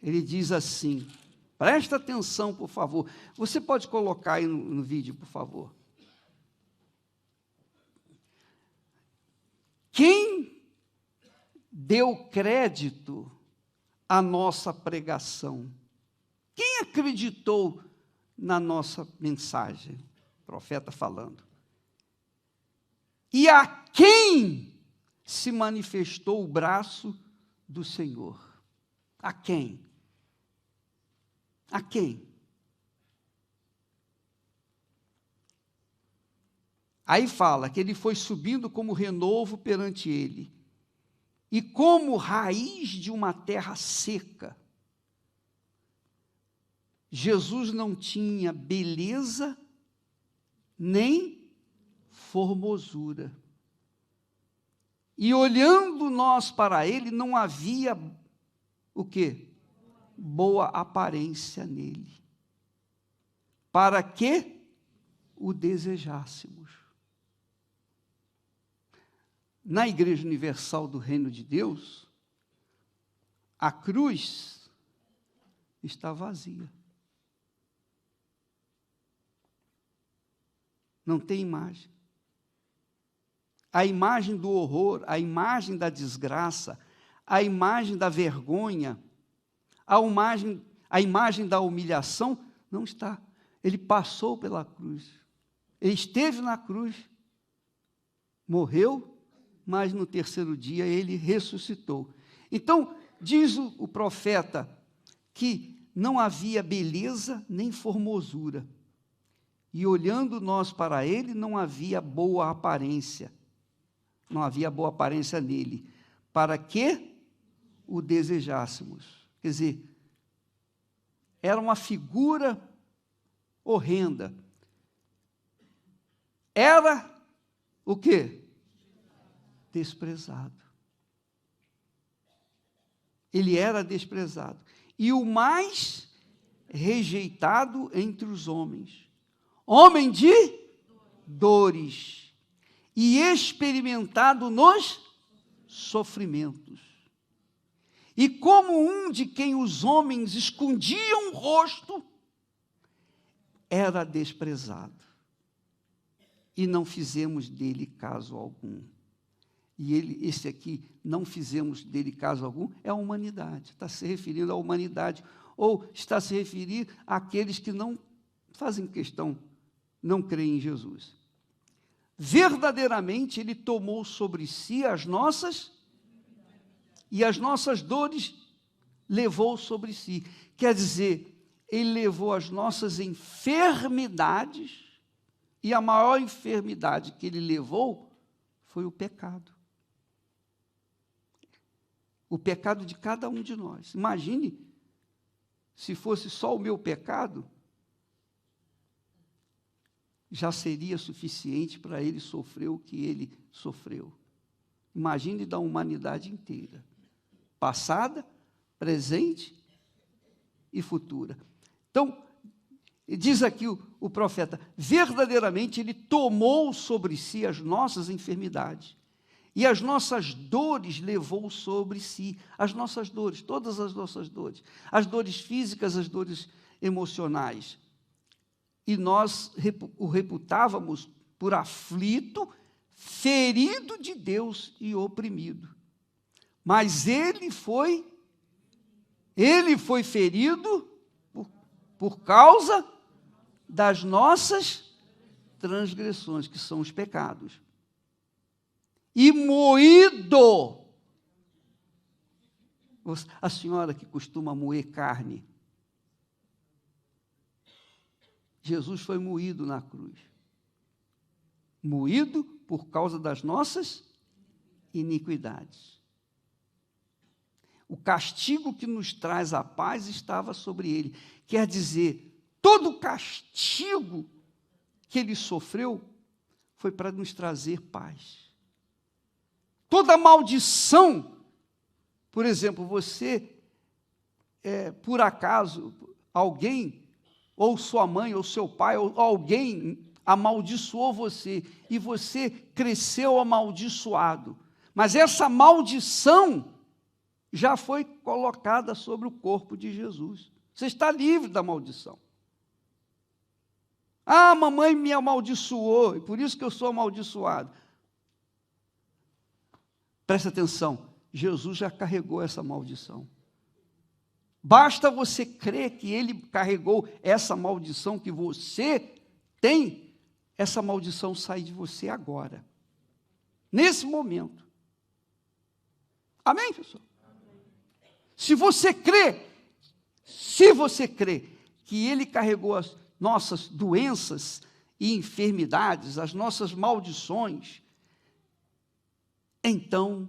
Speaker 1: Ele diz assim, presta atenção, por favor. Você pode colocar aí no vídeo, por favor. Quem deu crédito à nossa pregação? Quem acreditou na nossa mensagem? O profeta falando. E a quem se manifestou o braço do Senhor? A quem? A quem? Aí fala que ele foi subindo como renovo perante ele, e como raiz de uma terra seca. Jesus não tinha beleza nem formosura. E olhando nós para ele, não havia o quê? Boa aparência nele. Para que o desejássemos. Na Igreja Universal do Reino de Deus, a cruz está vazia. Não tem imagem. A imagem do horror, a imagem da desgraça, a imagem da vergonha, a imagem da humilhação, não está. Ele passou pela cruz. Ele esteve na cruz, morreu, mas no terceiro dia ele ressuscitou. Então, diz o profeta que não havia beleza nem formosura. E olhando nós para ele, não havia boa aparência. Não havia boa aparência nele. Para que o desejássemos. Quer dizer, era uma figura horrenda. Era o quê? Desprezado. Ele era desprezado. E o mais rejeitado entre os homens. Homem de dores. E experimentado nos sofrimentos. E como um de quem os homens escondiam o rosto, era desprezado. E não fizemos dele caso algum. E esse aqui, não fizemos dele caso algum, é a humanidade. Está se referindo à humanidade. Ou está se referindo àqueles que não fazem questão, não creem em Jesus. Verdadeiramente, ele tomou sobre si as nossas, e as nossas dores levou sobre si. Quer dizer, ele levou as nossas enfermidades, e a maior enfermidade que ele levou foi o pecado. O pecado de cada um de nós. Imagine, se fosse só o meu pecado, já seria suficiente para ele sofrer o que ele sofreu. Imagine da humanidade inteira. Passada, presente e futura. Então, diz aqui o profeta, verdadeiramente ele tomou sobre si as nossas enfermidades. E as nossas dores levou sobre si. As nossas dores, todas as nossas dores. As dores físicas, as dores emocionais. E nós o reputávamos por aflito, ferido de Deus e oprimido. Mas ele foi ferido por causa das nossas transgressões, que são os pecados. E moído. A senhora que costuma moer carne, Jesus foi moído na cruz. Moído por causa das nossas iniquidades. O castigo que nos traz a paz estava sobre ele. Quer dizer, todo o castigo que ele sofreu foi para nos trazer paz. Toda maldição, por exemplo, você, por acaso, alguém, ou sua mãe, ou seu pai, ou alguém amaldiçoou você, e você cresceu amaldiçoado. Mas essa maldição já foi colocada sobre o corpo de Jesus. Você está livre da maldição. Ah, mamãe me amaldiçoou, e por isso que eu sou amaldiçoado. Presta atenção, Jesus já carregou essa maldição. Basta você crer que ele carregou essa maldição que você tem, essa maldição sai de você agora, nesse momento. Amém, pessoal? Se você crê que ele carregou as nossas doenças e enfermidades, as nossas maldições, então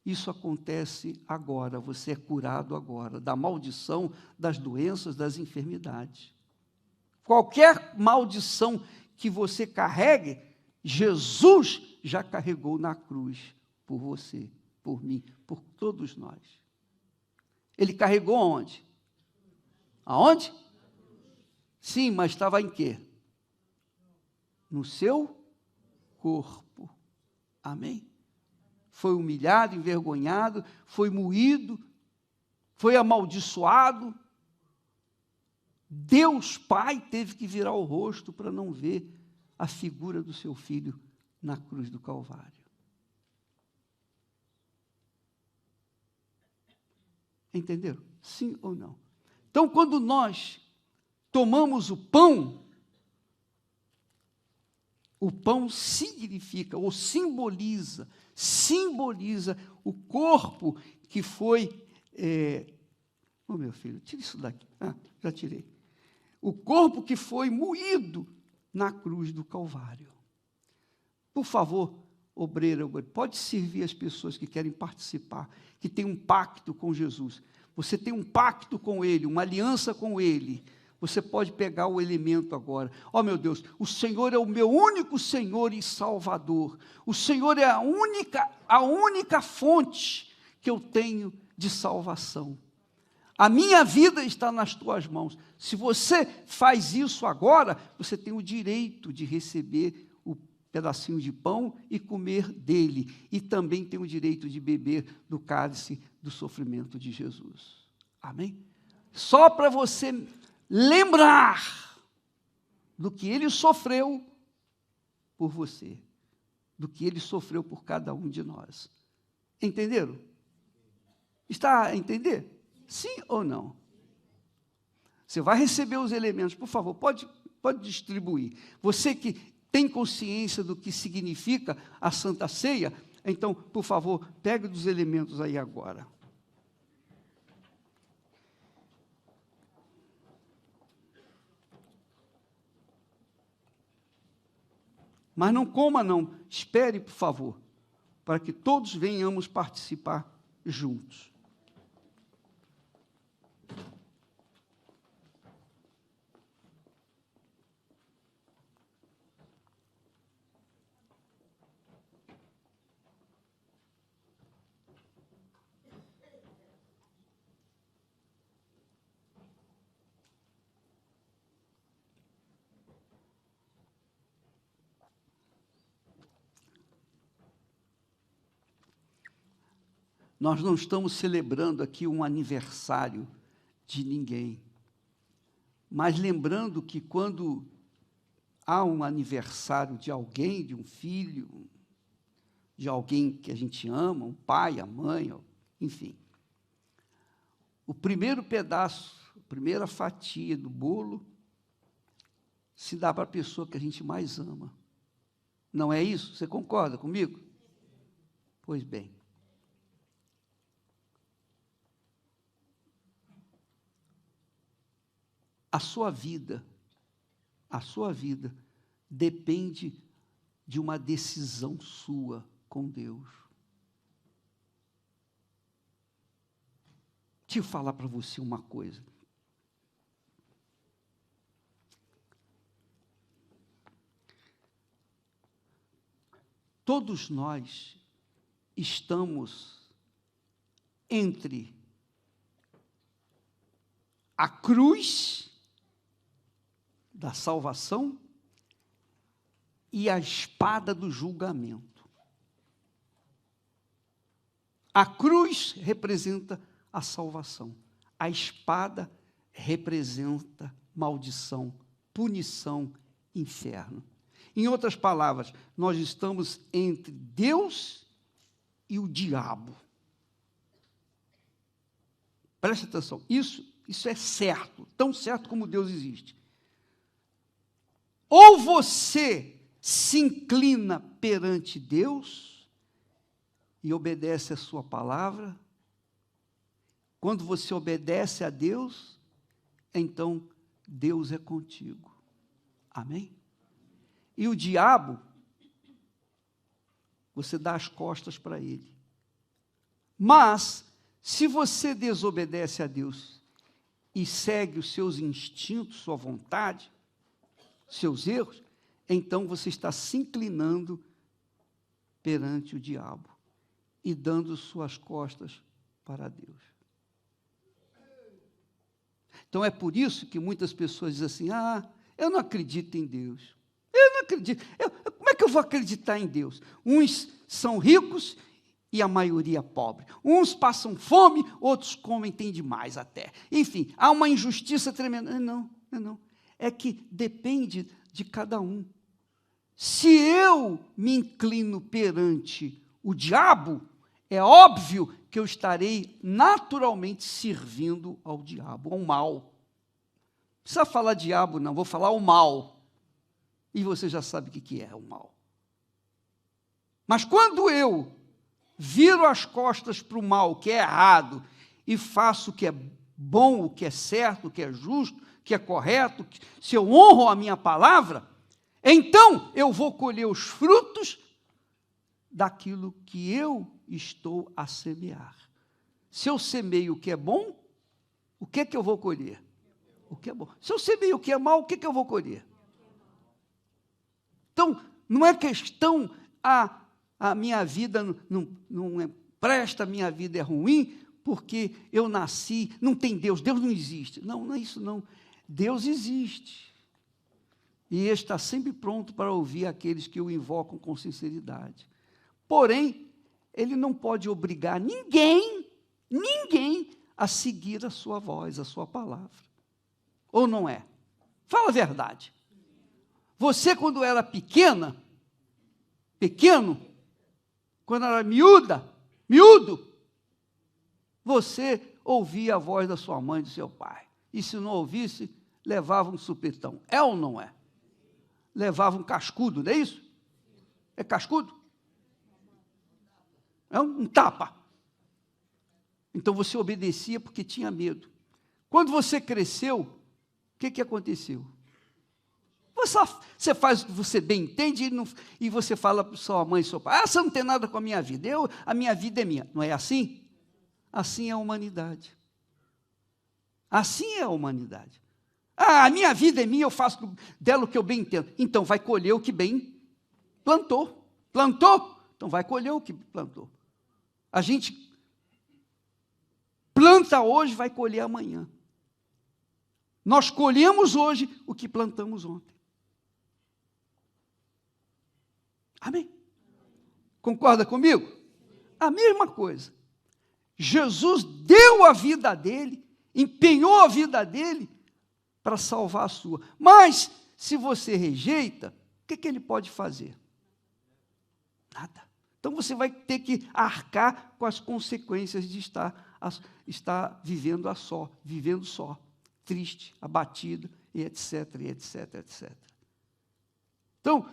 Speaker 1: isso acontece agora, você é curado agora, da maldição, das doenças, das enfermidades. Qualquer maldição que você carregue, Jesus já carregou na cruz por você, por mim, por todos nós. Ele carregou onde? Aonde? Sim, mas estava em quê? No seu corpo. Amém? Foi humilhado, envergonhado, foi moído, foi amaldiçoado. Deus Pai teve que virar o rosto para não ver a figura do seu filho na cruz do Calvário. Entenderam? Sim ou não? Então, quando nós tomamos o pão significa, ou simboliza o corpo que foi... meu filho, tira isso daqui. Já tirei. O corpo que foi moído na cruz do Calvário. Por favor, obreiro, pode servir as pessoas que querem participar, que têm um pacto com Jesus. Você tem um pacto com Ele, uma aliança com Ele. Você pode pegar o elemento agora. Oh, meu Deus, o Senhor é o meu único Senhor e Salvador. O Senhor é a única fonte que eu tenho de salvação. A minha vida está nas tuas mãos. Se você faz isso agora, você tem o direito de receber o pedacinho de pão e comer dele. E também tem o direito de beber do cálice do sofrimento de Jesus. Amém? Só para você lembrar do que ele sofreu por você, do que ele sofreu por cada um de nós. Entenderam? Está a entender? Sim ou não? Você vai receber os elementos, por favor, pode distribuir. Você que tem consciência do que significa a Santa Ceia, então, por favor, pegue dos elementos aí agora. Mas não coma, não. Espere, por favor, para que todos venhamos participar juntos. Nós não estamos celebrando aqui um aniversário de ninguém, mas lembrando que quando há um aniversário de alguém, de um filho, de alguém que a gente ama, um pai, a mãe, enfim, o primeiro pedaço, a primeira fatia do bolo se dá para a pessoa que a gente mais ama. Não é isso? Você concorda comigo? Pois bem. A sua vida depende de uma decisão sua com Deus. Deixa eu falar para você uma coisa. Todos nós estamos entre a cruz da salvação e a espada do julgamento. A cruz representa a salvação. A espada representa maldição, punição, inferno. Em outras palavras, nós estamos entre Deus e o diabo. Preste atenção, isso é certo, tão certo como Deus existe. Ou você se inclina perante Deus e obedece a sua palavra. Quando você obedece a Deus, então Deus é contigo. Amém? E o diabo, você dá as costas para ele. Mas, se você desobedece a Deus e segue os seus instintos, sua vontade, seus erros, então você está se inclinando perante o diabo e dando suas costas para Deus. Então é por isso que muitas pessoas dizem assim: eu não acredito em Deus. Eu não acredito. Como é que eu vou acreditar em Deus? Uns são ricos e a maioria pobre. Uns passam fome, outros comem, tem demais até. Enfim, há uma injustiça tremenda. Não. É que depende de cada um. Se eu me inclino perante o diabo, é óbvio que eu estarei naturalmente servindo ao diabo, ao mal. Não precisa falar diabo, não, vou falar o mal. E você já sabe o que é o mal. Mas quando eu viro as costas para o mal, que é errado, e faço o que é bom, o que é certo, o que é justo, o que é correto, se eu honro a minha palavra, então eu vou colher os frutos daquilo que eu estou a semear. Se eu semeio o que é bom, o que é que eu vou colher? O que é bom. Se eu semeio o que é mal, o que é que eu vou colher? Então, não é questão, a minha vida não presta, a minha vida é ruim, porque eu nasci, não tem Deus, Deus não existe. Não é isso não. Deus existe. E Ele está sempre pronto para ouvir aqueles que o invocam com sinceridade. Porém, Ele não pode obrigar ninguém a seguir a sua voz, a sua palavra. Ou não é? Fala a verdade. Você, quando era pequeno, quando era miúdo, você ouvia a voz da sua mãe e do seu pai. E se não ouvisse, levava um supetão. É ou não é? Levava um cascudo, não é isso? É cascudo? É um tapa. Então você obedecia porque tinha medo. Quando você cresceu, o que aconteceu? Você faz o que você bem entende e você fala para sua mãe e seu pai: você não tem nada com a minha vida, a minha vida é minha. Não é assim? Assim é a humanidade. Assim é a humanidade. A minha vida é minha, eu faço dela o que eu bem entendo. Então vai colher o que bem plantou. Plantou? Então vai colher o que plantou. A gente planta hoje, vai colher amanhã. Nós colhemos hoje o que plantamos ontem. Amém? Concorda comigo? A mesma coisa. Jesus deu a vida dele, empenhou a vida dele para salvar a sua. Mas, se você rejeita, o que ele pode fazer? Nada. Então, você vai ter que arcar com as consequências de estar vivendo só, triste, abatido, e etc, etc, etc. Então,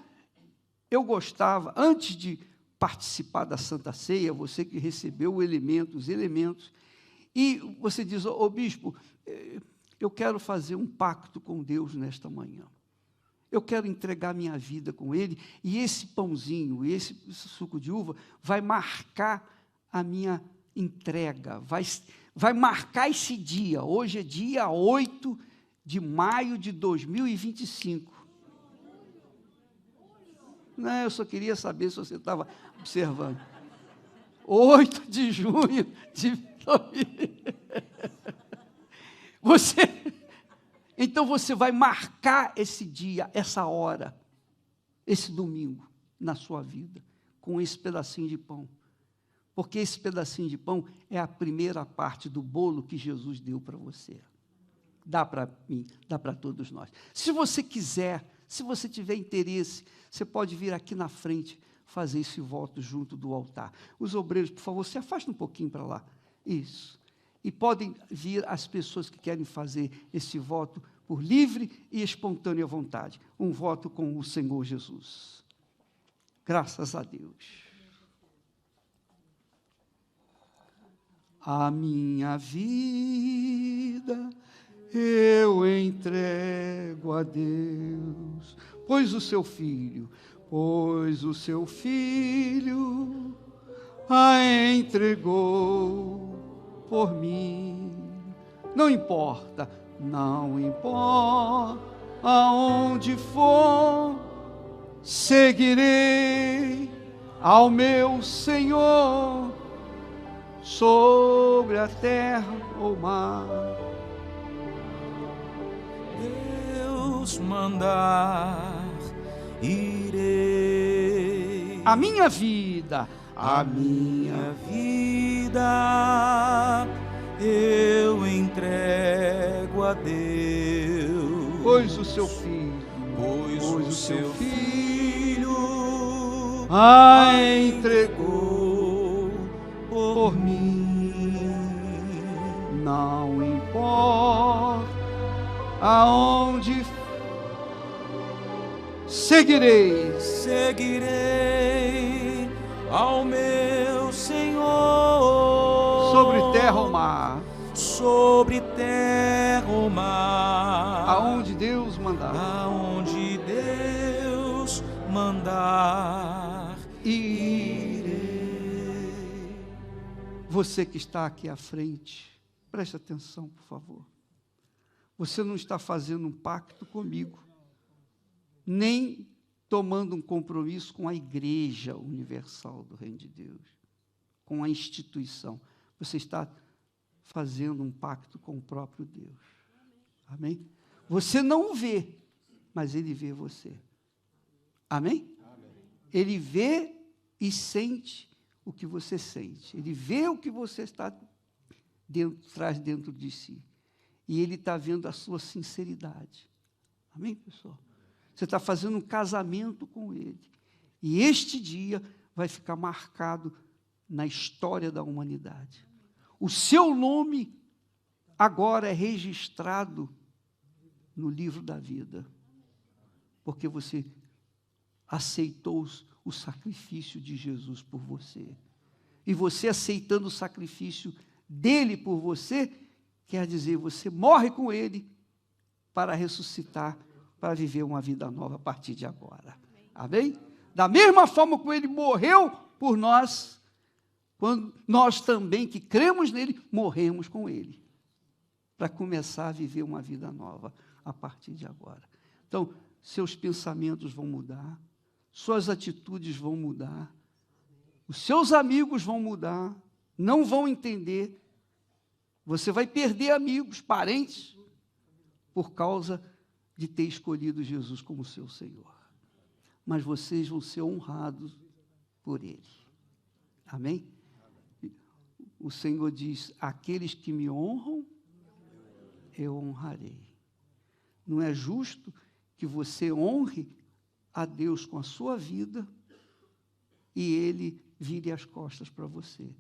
Speaker 1: eu gostava, antes de participar da Santa Ceia, você que recebeu os elementos, e você diz, ô bispo, eu quero fazer um pacto com Deus nesta manhã. Eu quero entregar minha vida com Ele, e esse pãozinho, esse suco de uva, vai marcar a minha entrega, vai marcar esse dia. Hoje é dia 8 de maio de 2025. Não, eu só queria saber se você estava observando. 8 de junho de... Então você vai marcar esse dia, essa hora, esse domingo, na sua vida, com esse pedacinho de pão. Porque esse pedacinho de pão é a primeira parte do bolo que Jesus deu para você. Dá para mim, dá para todos nós. Se você quiser, se você tiver interesse, você pode vir aqui na frente fazer esse voto junto do altar. Os obreiros, por favor, se afastem um pouquinho para lá. Isso. E podem vir as pessoas que querem fazer esse voto por livre e espontânea vontade. Um voto com o Senhor Jesus. Graças a Deus. A minha vida eu entrego a Deus, pois o seu Filho a entregou por mim. Não importa aonde for, seguirei ao meu Senhor, sobre a terra ou mar.
Speaker 2: Deus mandar, irei.
Speaker 1: A minha vida
Speaker 2: eu entrego a Deus,
Speaker 1: pois o seu Filho
Speaker 2: a entregou por mim.
Speaker 1: Não importa aonde seguirei
Speaker 2: ao meu Senhor,
Speaker 1: sobre terra ou mar, aonde Deus mandar, irei. Você que está aqui à frente, preste atenção, por favor. Você não está fazendo um pacto comigo, nem tomando um compromisso com a Igreja Universal do Reino de Deus, com a instituição. Você está fazendo um pacto com o próprio Deus. Amém? Você não o vê, mas Ele vê você. Amém? Ele vê e sente o que você sente. Ele vê o que você traz dentro de si. E Ele está vendo a sua sinceridade. Amém, pessoal? Você está fazendo um casamento com Ele. E este dia vai ficar marcado na história da humanidade. O seu nome agora é registrado no livro da vida. Porque você aceitou o sacrifício de Jesus por você. E você aceitando o sacrifício dele por você, quer dizer, você morre com ele para ressuscitar, para viver uma vida nova a partir de agora. Amém? Da mesma forma que ele morreu por nós, quando nós também, que cremos nele, morremos com ele, para começar a viver uma vida nova a partir de agora. Então, seus pensamentos vão mudar, suas atitudes vão mudar, os seus amigos vão mudar, não vão entender. Você vai perder amigos, parentes, por causa de ter escolhido Jesus como seu Senhor. Mas vocês vão ser honrados por Ele. Amém? O Senhor diz, aqueles que me honram, eu honrarei. Não é justo que você honre a Deus com a sua vida e Ele vire as costas para você.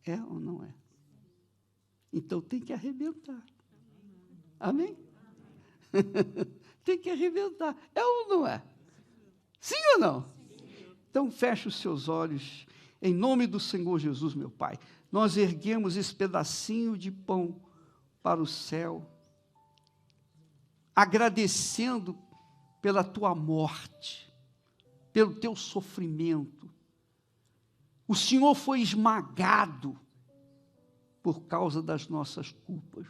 Speaker 1: É ou não é? Então tem que arrebentar. Amém? Tem que arrebentar. É ou não é? ou não? Então, feche os seus olhos, em nome do Senhor Jesus, meu Pai. Nós erguemos esse pedacinho de pão para o céu, agradecendo pela tua morte, pelo teu sofrimento. O Senhor foi esmagado por causa das nossas culpas.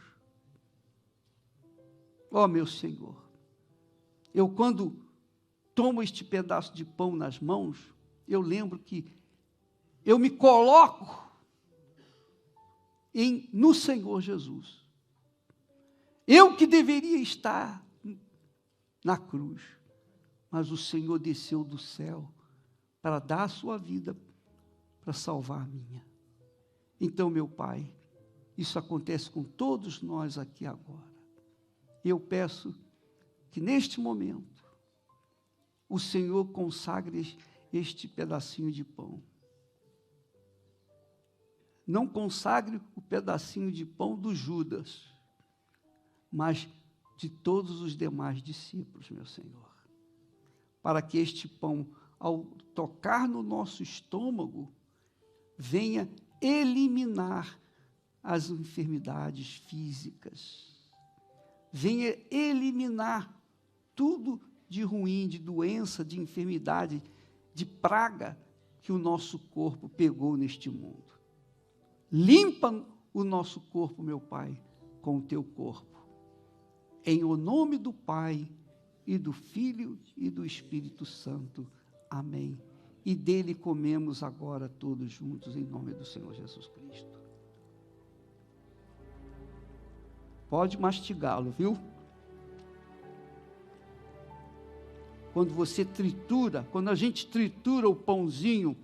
Speaker 1: Ó, meu Senhor, eu quando tomo este pedaço de pão nas mãos, eu lembro que eu me coloco no Senhor Jesus. Eu que deveria estar na cruz, mas o Senhor desceu do céu para dar a sua vida para salvar a minha. Então, meu Pai, isso acontece com todos nós aqui agora. Eu peço que neste momento o Senhor consagre este pedacinho de pão. Não consagre o pedacinho de pão do Judas, mas de todos os demais discípulos, meu Senhor. Para que este pão, ao tocar no nosso estômago, venha eliminar as enfermidades físicas, venha eliminar tudo de ruim, de doença, de enfermidade, de praga que o nosso corpo pegou neste mundo. Limpa o nosso corpo, meu Pai, com o teu corpo. Em o nome do Pai, e do Filho, e do Espírito Santo. Amém. E dele comemos agora todos juntos, em nome do Senhor Jesus Cristo. Pode mastigá-lo, viu? Quando você tritura, quando a gente tritura o pãozinho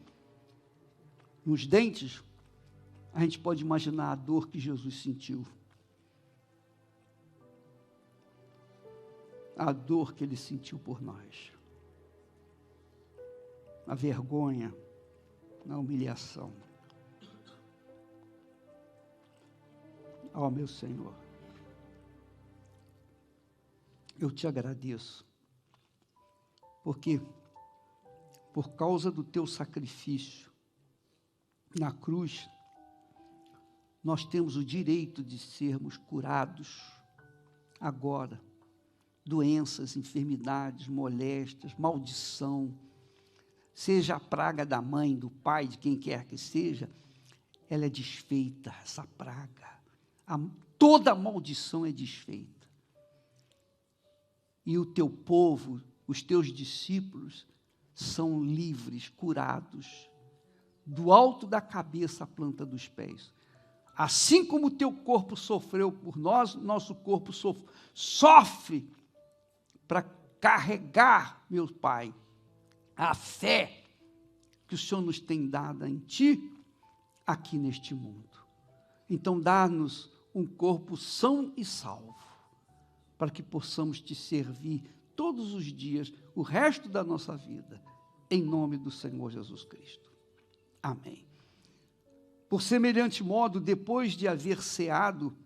Speaker 1: nos dentes, a gente pode imaginar a dor que Jesus sentiu. A dor que ele sentiu por nós. A vergonha, a humilhação. Ó, meu Senhor, eu te agradeço, porque por causa do teu sacrifício na cruz, nós temos o direito de sermos curados agora. Doenças, enfermidades, moléstias, maldição, seja a praga da mãe, do pai, de quem quer que seja, ela é desfeita, essa praga. Toda maldição é desfeita. E o teu povo, os teus discípulos, são livres, curados, do alto da cabeça à planta dos pés. Assim como o teu corpo sofreu por nós, nosso corpo sofre para carregar, meu Pai, a fé que o Senhor nos tem dado em Ti, aqui neste mundo. Então, dá-nos um corpo são e salvo, para que possamos Te servir todos os dias, o resto da nossa vida, em nome do Senhor Jesus Cristo. Amém. Por semelhante modo, depois de haver ceado,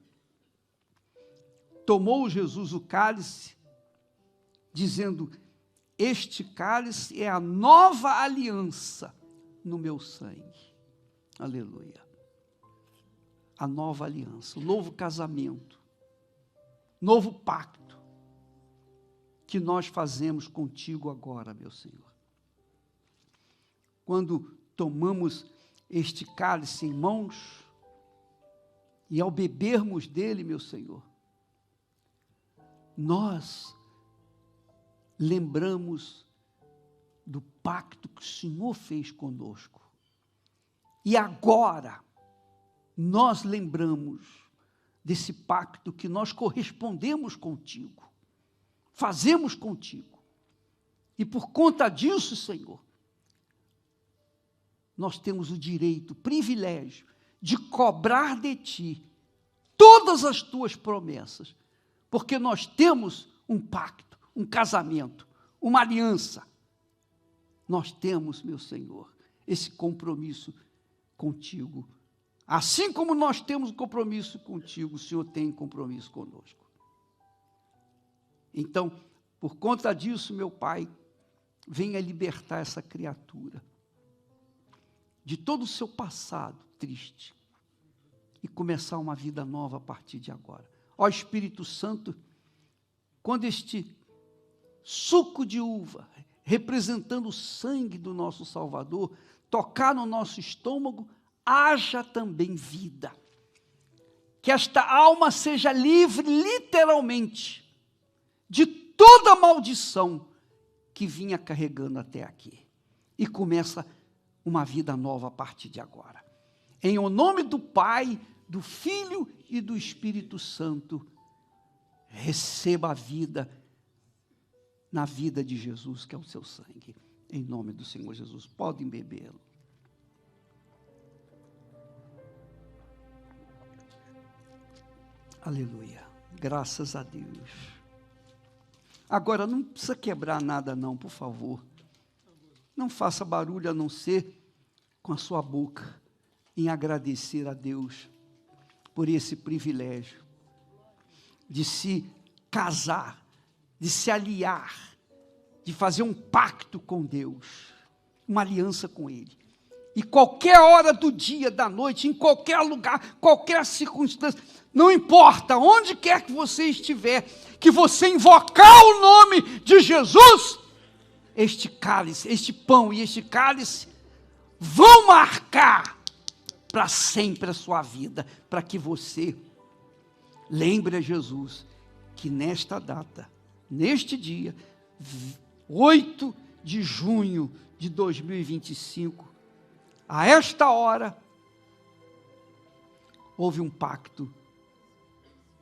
Speaker 1: tomou Jesus o cálice, dizendo: este cálice é a nova aliança no meu sangue. Aleluia. A nova aliança, o novo casamento, novo pacto que nós fazemos contigo agora, meu Senhor. Quando tomamos este cálice em mãos, e ao bebermos dele, meu Senhor, nós lembramos do pacto que o Senhor fez conosco. E agora, nós lembramos desse pacto que nós correspondemos contigo, fazemos contigo. E por conta disso, Senhor, nós temos o direito, o privilégio de cobrar de Ti todas as Tuas promessas, porque nós temos um pacto, um casamento, uma aliança. Nós temos, meu Senhor, esse compromisso contigo. Assim como nós temos um compromisso contigo, o Senhor tem compromisso conosco. Então, por conta disso, meu Pai, venha libertar essa criatura de todo o seu passado triste e começar uma vida nova a partir de agora. Ó Espírito Santo, quando este suco de uva, representando o sangue do nosso Salvador, tocar no nosso estômago, haja também vida. Que esta alma seja livre, literalmente, de toda maldição que vinha carregando até aqui. E começa uma vida nova a partir de agora. Em o nome do Pai, do Filho e do Espírito Santo, receba a vida na vida de Jesus, que é o seu sangue. Em nome do Senhor Jesus, podem bebê-lo. Aleluia, graças a Deus. Agora, não precisa quebrar nada não, por favor. Não faça barulho a não ser com a sua boca, em agradecer a Deus por esse privilégio de se casar, de se aliar, de fazer um pacto com Deus, uma aliança com Ele. E qualquer hora do dia, da noite, em qualquer lugar, qualquer circunstância, não importa, onde quer que você estiver, que você invocar o nome de Jesus, este cálice, este pão e este cálice vão marcar para sempre a sua vida, para que você lembre a Jesus que nesta data, neste dia, 8 de junho de 2025, a esta hora, houve um pacto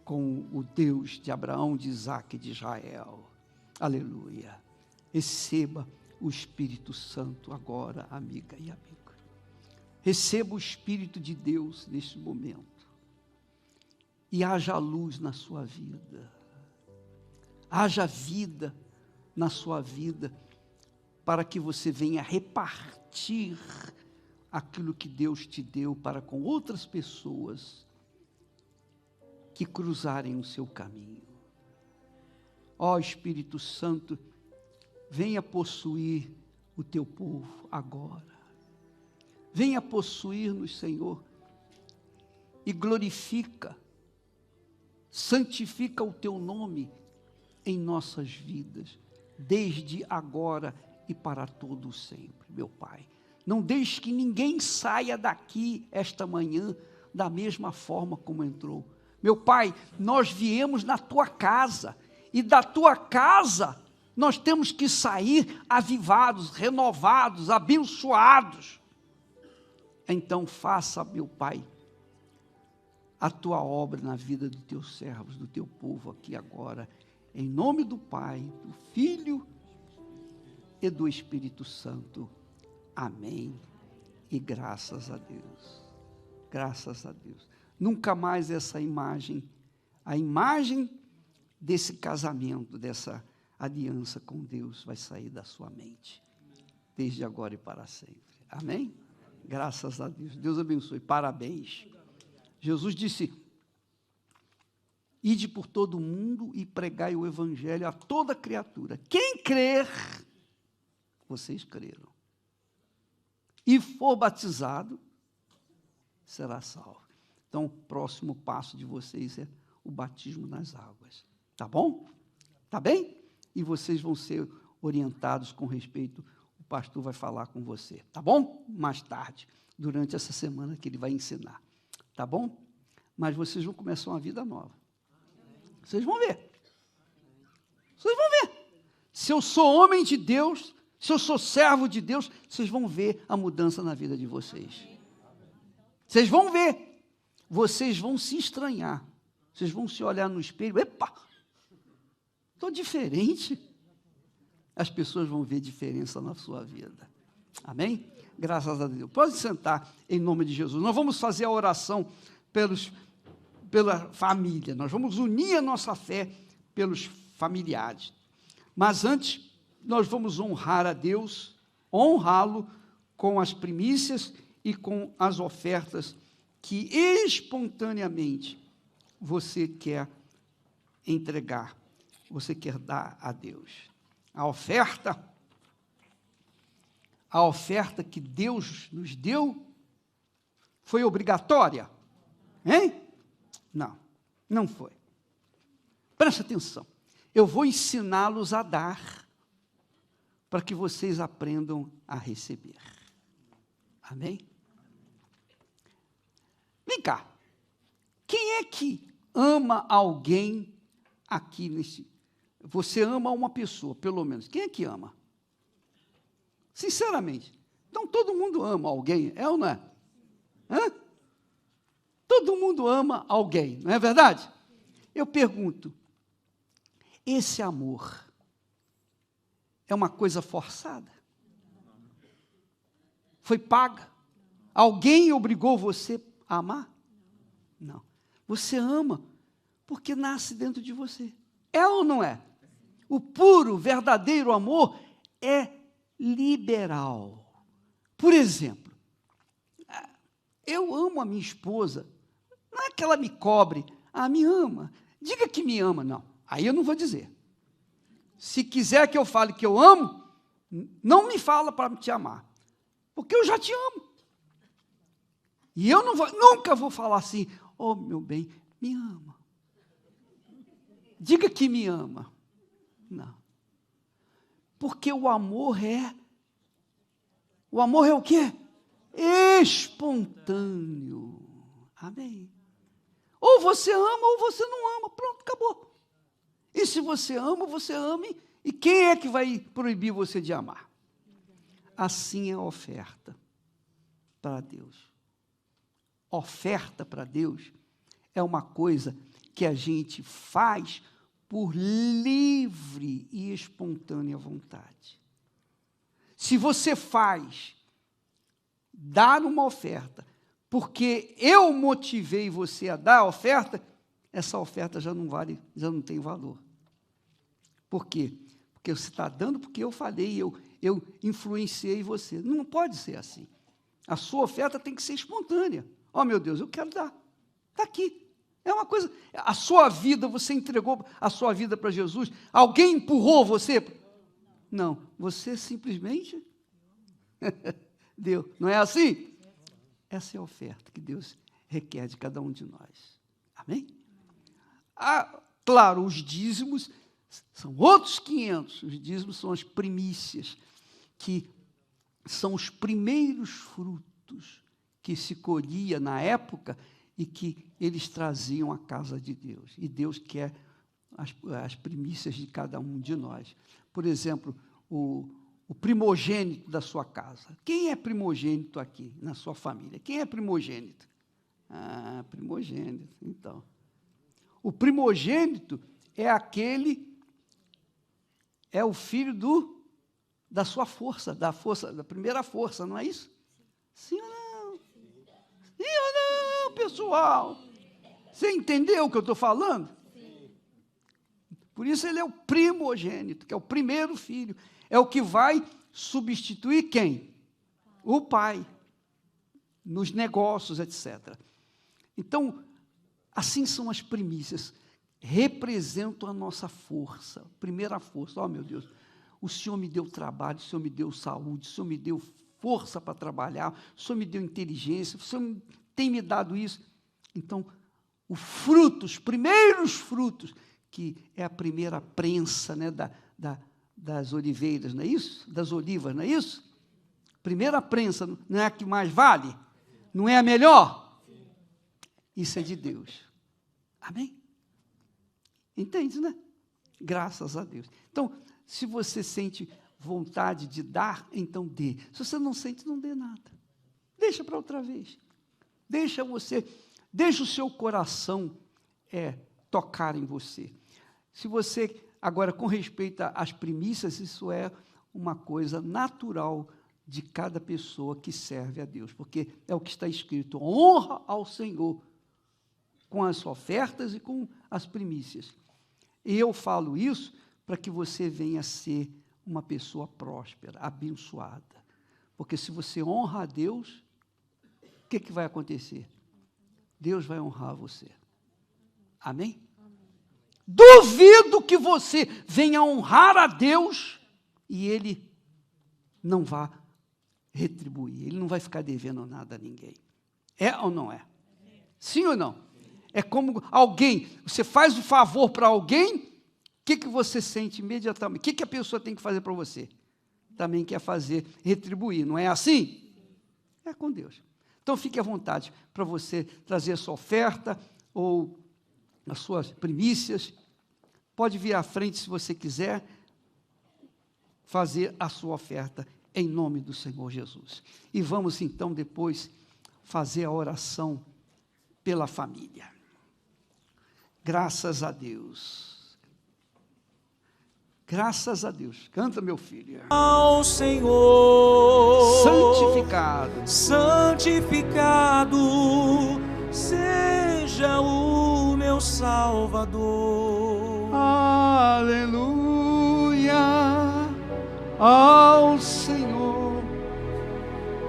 Speaker 1: com o Deus de Abraão, de Isaque e de Israel. Aleluia. Receba o Espírito Santo agora, amiga e amigo. Receba o Espírito de Deus neste momento. E haja luz na sua vida. Haja vida na sua vida, para que você venha repartir aquilo que Deus te deu para com outras pessoas que cruzarem o seu caminho. Ó Espírito Santo, venha possuir o teu povo agora. Venha possuir-nos, Senhor, e glorifica, santifica o teu nome em nossas vidas, desde agora e para todo sempre, meu Pai. Não deixe que ninguém saia daqui esta manhã da mesma forma como entrou. Meu Pai, nós viemos na tua casa, e da tua casa nós temos que sair avivados, renovados, abençoados. Então faça, meu Pai, a tua obra na vida dos teus servos, do teu povo aqui agora, em nome do Pai, do Filho e do Espírito Santo. Amém. E graças a Deus. Graças a Deus. Nunca mais essa imagem, a imagem desse casamento, dessa aliança com Deus vai sair da sua mente, desde agora e para sempre. Amém? Graças a Deus. Deus abençoe. Parabéns. Jesus disse: ide por todo o mundo e pregai o evangelho a toda criatura. Quem crer, vocês creram, e for batizado, será salvo. Então, o próximo passo de vocês é o batismo nas águas. Tá bom? Tá bem? E vocês vão ser orientados com respeito. O pastor vai falar com você. Tá bom? Mais tarde, durante essa semana que ele vai ensinar. Tá bom? Mas vocês vão começar uma vida nova. Vocês vão ver. Vocês vão ver. Se eu sou homem de Deus, se eu sou servo de Deus, vocês vão ver a mudança na vida de vocês. Vocês vão ver. Vocês vão se estranhar. Vocês vão se olhar no espelho. Epa! Estou diferente. As pessoas vão ver diferença na sua vida. Amém? Graças a Deus. Pode sentar em nome de Jesus. Nós vamos fazer a oração pela família. Nós vamos unir a nossa fé pelos familiares. Mas antes, nós vamos honrar a Deus, honrá-lo com as primícias e com as ofertas que espontaneamente você quer entregar, você quer dar a Deus. A oferta a oferta que Deus nos deu foi obrigatória? Hein? Não, não foi. Preste atenção. Eu vou ensiná-los a dar, para que vocês aprendam a receber. Amém? Vem cá. Quem é que ama alguém aqui nesse... Você ama uma pessoa, pelo menos. Quem é que ama? Sinceramente. Então, todo mundo ama alguém, é ou não é? Hã? Todo mundo ama alguém, não é verdade? Eu pergunto, esse amor é uma coisa forçada? Foi paga? Alguém obrigou você a amar? Não. Você ama porque nasce dentro de você. É ou não é? O puro, verdadeiro amor é liberal. Por exemplo, eu amo a minha esposa, não é que ela me cobre, me ama, diga que me ama, não, aí eu não vou dizer. Se quiser que eu fale que eu amo, não me fala para te amar, porque eu já te amo. E eu nunca vou falar assim, oh meu bem, me ama. Diga que me ama. Não. Porque o amor é o quê? Espontâneo. Amém. Ou você ama ou você não ama. Pronto, acabou. E se você ama, você ame. E quem é que vai proibir você de amar? Assim é a oferta para Deus. Oferta para Deus é uma coisa que a gente faz por livre e espontânea vontade. Se você dar uma oferta, porque eu motivei você a dar a oferta, essa oferta já não vale, já não tem valor. Por quê? Porque você está dando porque eu falei, eu influenciei você. Não pode ser assim. A sua oferta tem que ser espontânea. Oh, meu Deus, eu quero dar. Está aqui. É uma coisa, a sua vida, você entregou a sua vida para Jesus, alguém empurrou você? Não, você simplesmente deu. Não é assim? Essa é a oferta que Deus requer de cada um de nós. Amém? Claro, os dízimos são outros 500. Os dízimos são as primícias, que são os primeiros frutos que se colhia na época e que eles traziam à casa de Deus. E Deus quer as primícias de cada um de nós. Por exemplo, o primogênito da sua casa. Quem é primogênito aqui, na sua família? Quem é primogênito? Primogênito, então. O primogênito é o filho da sua força, da primeira força, não é isso? Sim ou não? Sim ou não, pessoal? Você entendeu o que eu estou falando? Sim. Por isso ele é o primogênito, que é o primeiro filho. É o que vai substituir quem? O pai. Nos negócios, etc. Então, assim são as primícias. Representam a nossa força. Primeira força. Oh, meu Deus, o Senhor me deu trabalho, o Senhor me deu saúde, o Senhor me deu força para trabalhar, o Senhor me deu inteligência, o Senhor tem me dado isso. Então, os primeiros frutos, que é a primeira prensa, né, das oliveiras, não é isso? Das olivas, não é isso? Primeira prensa, não é a que mais vale? Não é a melhor? Isso é de Deus. Amém? Entende, né? Graças a Deus. Então, se você sente vontade de dar, então dê. Se você não sente, não dê nada. Deixa para outra vez. Deixa o seu coração tocar em você. Se você, agora, com respeito às primícias, isso é uma coisa natural de cada pessoa que serve a Deus, porque é o que está escrito: honra ao Senhor com as ofertas e com as primícias. E eu falo isso para que você venha a ser uma pessoa próspera, abençoada. Porque se você honra a Deus, o que vai acontecer? Deus vai honrar você. Amém? Duvido que você venha honrar a Deus e Ele não vá retribuir. Ele não vai ficar devendo nada a ninguém. É ou não é? Sim ou não? É como alguém, você faz o favor para alguém, o que você sente imediatamente? O que a pessoa tem que fazer para você? Também quer fazer, retribuir, não é assim? É com Deus. Então, fique à vontade para você trazer a sua oferta ou as suas primícias. Pode vir à frente se você quiser fazer a sua oferta em nome do Senhor Jesus. E vamos, então, depois fazer a oração pela família. Graças a Deus. Graças a Deus. Canta, meu filho.
Speaker 2: Ao Senhor,
Speaker 1: Santificado,
Speaker 2: santificado seja o meu Salvador.
Speaker 1: aleluia, ao Senhor,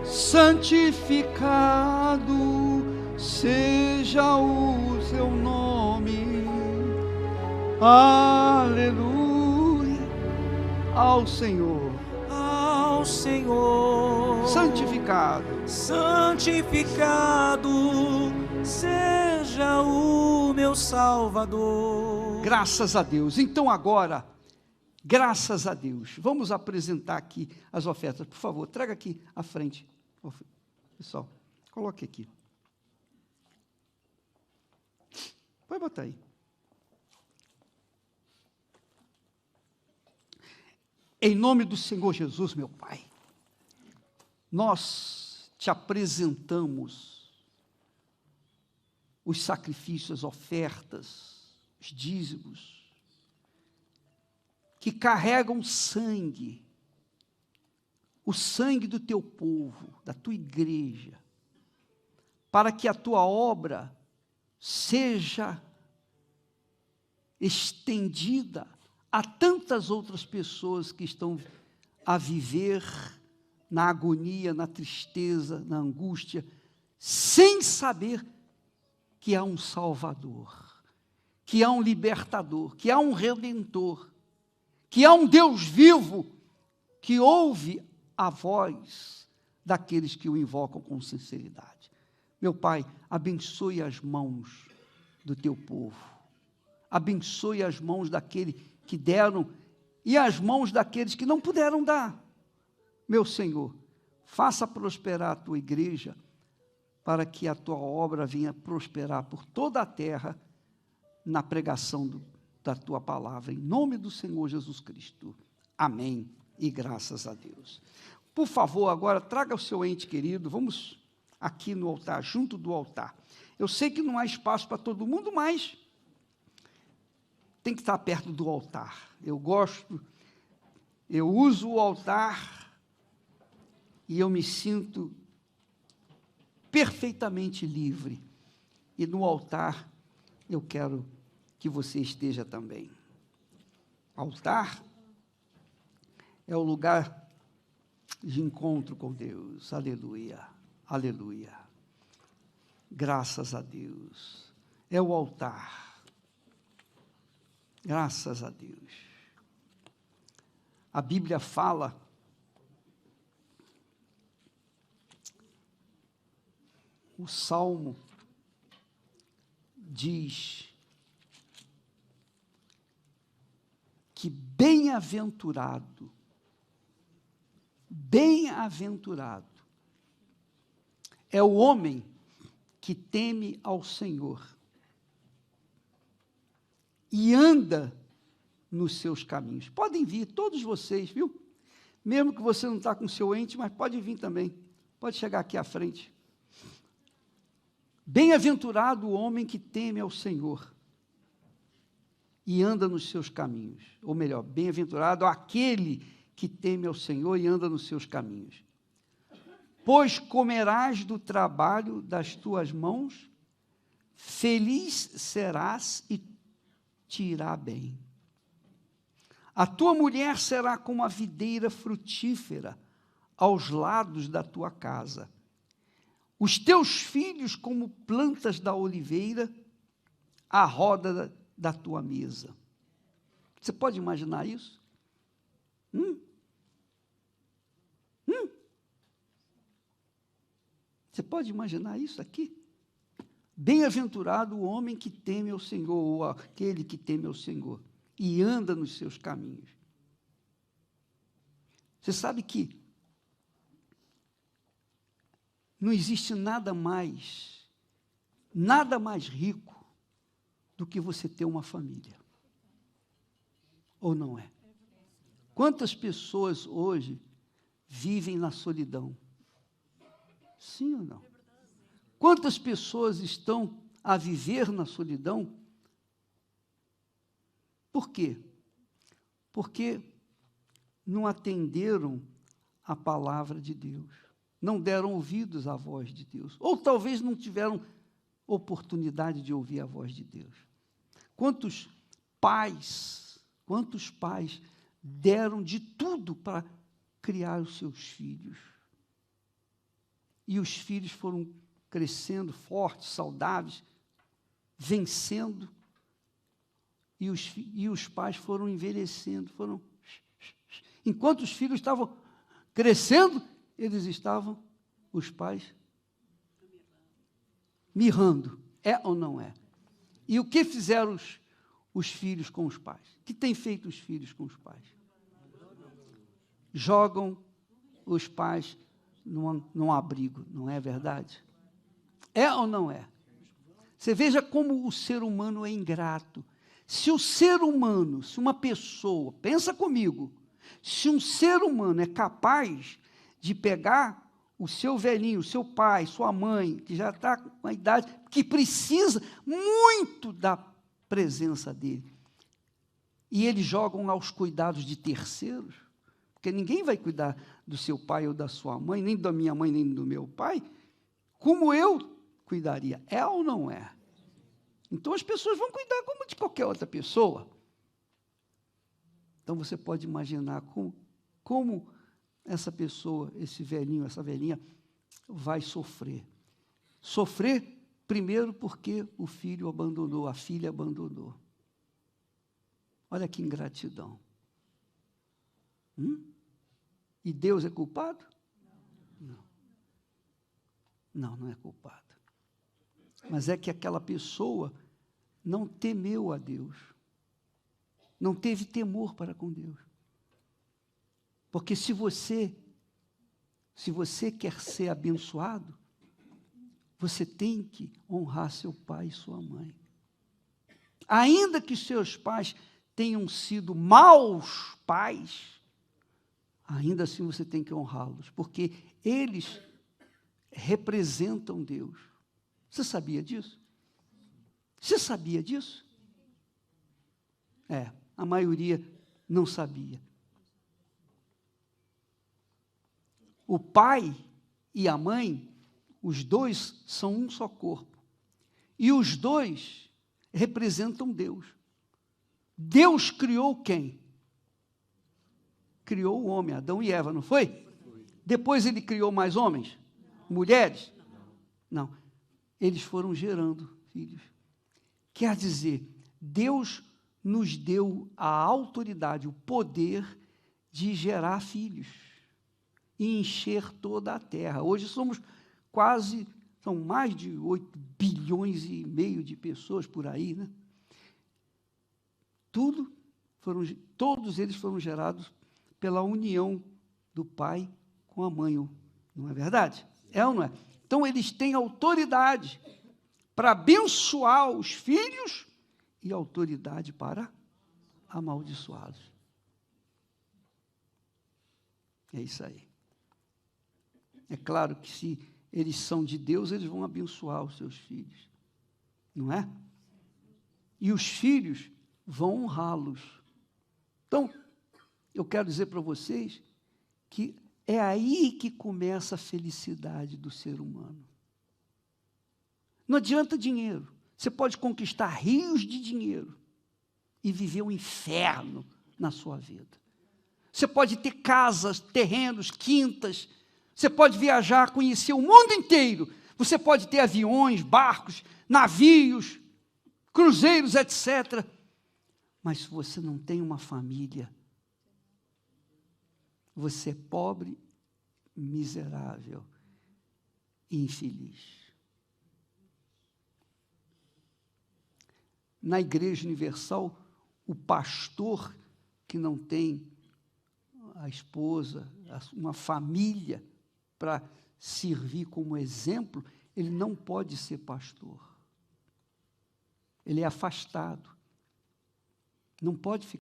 Speaker 1: santificado seja o seu nome, aleluia, ao Senhor, santificado,
Speaker 2: santificado seja o meu Salvador.
Speaker 1: Graças a Deus. Então agora, graças a Deus, vamos apresentar aqui as ofertas. Por favor, traga aqui à frente. Pessoal, coloque aqui. Pode botar aí. Em nome do Senhor Jesus, meu Pai, nós te apresentamos os sacrifícios, as ofertas, os dízimos, que carregam sangue, o sangue do teu povo, da tua igreja, para que a tua obra seja estendida a tantas outras pessoas que estão a viver na agonia, na tristeza, na angústia, sem saber que há um Salvador, que há um libertador, que há um Redentor, que há um Deus vivo que ouve a voz daqueles que o invocam com sinceridade. Meu Pai, abençoe as mãos do teu povo, abençoe as mãos daquele que deram e as mãos daqueles que não puderam dar. Meu Senhor, faça prosperar a tua igreja, para que a tua obra venha prosperar por toda a terra, na pregação da tua palavra, em nome do Senhor Jesus Cristo. Amém e graças a Deus. Por favor, agora traga o seu ente querido, vamos aqui no altar, junto do altar. Eu sei que não há espaço para todo mundo, mas tem que estar perto do altar. Eu uso o altar e eu me sinto perfeitamente livre. E no altar eu quero que você esteja também. Altar é o lugar de encontro com Deus. Aleluia, aleluia. Graças a Deus. É o altar. Graças a Deus. A Bíblia fala o Salmo diz que bem-aventurado é o homem que teme ao Senhor e anda nos seus caminhos. Podem vir, todos vocês, viu? Mesmo que você não está com o seu ente, mas pode vir também. Pode chegar aqui à frente. Bem-aventurado o homem que teme ao Senhor e anda nos seus caminhos. Ou melhor, bem-aventurado aquele que teme ao Senhor e anda nos seus caminhos. Pois comerás do trabalho das tuas mãos, feliz serás e te irá bem. A tua mulher será como a videira frutífera aos lados da tua casa. Os teus filhos como plantas da oliveira à roda da tua mesa. Você pode imaginar isso? Você pode imaginar isso aqui? Bem-aventurado o homem que teme ao Senhor, ou aquele que teme ao Senhor, e anda nos seus caminhos. Você sabe que não existe nada mais rico do que você ter uma família. Ou não é? Quantas pessoas hoje vivem na solidão? Sim ou não? Quantas pessoas estão a viver na solidão? Por quê? Porque não atenderam a palavra de Deus, não deram ouvidos à voz de Deus, ou talvez não tiveram oportunidade de ouvir a voz de Deus. Quantos pais deram de tudo para criar os seus filhos? E os filhos foram crescendo fortes, saudáveis, vencendo, e os pais foram envelhecendo, enquanto os filhos estavam crescendo, os pais, mirrando. É ou não é? E o que fizeram os filhos com os pais? O que têm feito os filhos com os pais? Jogam os pais num abrigo, não é verdade? É ou não é? Você veja como o ser humano é ingrato. Se o ser humano, se uma pessoa, pensa comigo, se um ser humano é capaz de pegar o seu velhinho, o seu pai, sua mãe, que já está com a idade, que precisa muito da presença dele, e eles jogam aos cuidados de terceiros, porque ninguém vai cuidar do seu pai ou da sua mãe, nem da minha mãe, nem do meu pai, como eu cuidaria. É ou não é? Então as pessoas vão cuidar como de qualquer outra pessoa. Então você pode imaginar como essa pessoa, esse velhinho, essa velhinha, vai sofrer. Sofrer, primeiro, porque o filho abandonou, a filha abandonou. Olha que ingratidão. E Deus é culpado? Não. Não é culpado. Mas é que aquela pessoa não temeu a Deus. Não teve temor para com Deus. Porque se você quer ser abençoado, você tem que honrar seu pai e sua mãe. Ainda que seus pais tenham sido maus pais, ainda assim você tem que honrá-los, porque eles representam Deus. Você sabia disso? Você sabia disso? A maioria não sabia. O pai e a mãe, os dois são um só corpo. E os dois representam Deus. Deus criou quem? Criou o homem, Adão e Eva, não foi? Depois ele criou mais homens? Mulheres? Não. Eles foram gerando filhos. Quer dizer, Deus nos deu a autoridade, o poder de gerar filhos e encher toda a terra. Hoje são mais de 8 bilhões e meio de pessoas por aí, né? Todos eles foram gerados pela união do pai com a mãe, não é verdade? É ou não é? Então, eles têm autoridade para abençoar os filhos e autoridade para amaldiçoá-los. É isso aí. É claro que se eles são de Deus, eles vão abençoar os seus filhos, não é? E os filhos vão honrá-los. Então, eu quero dizer para vocês que é aí que começa a felicidade do ser humano. Não adianta dinheiro. Você pode conquistar rios de dinheiro e viver um inferno na sua vida. Você pode ter casas, terrenos, quintas. Você pode viajar, conhecer o mundo inteiro. Você pode ter aviões, barcos, navios, cruzeiros, etc. Mas se você não tem uma família, você é pobre, miserável infeliz. Na Igreja Universal, o pastor que não tem a esposa, uma família para servir como exemplo, ele não pode ser pastor. Ele é afastado. Não pode ficar.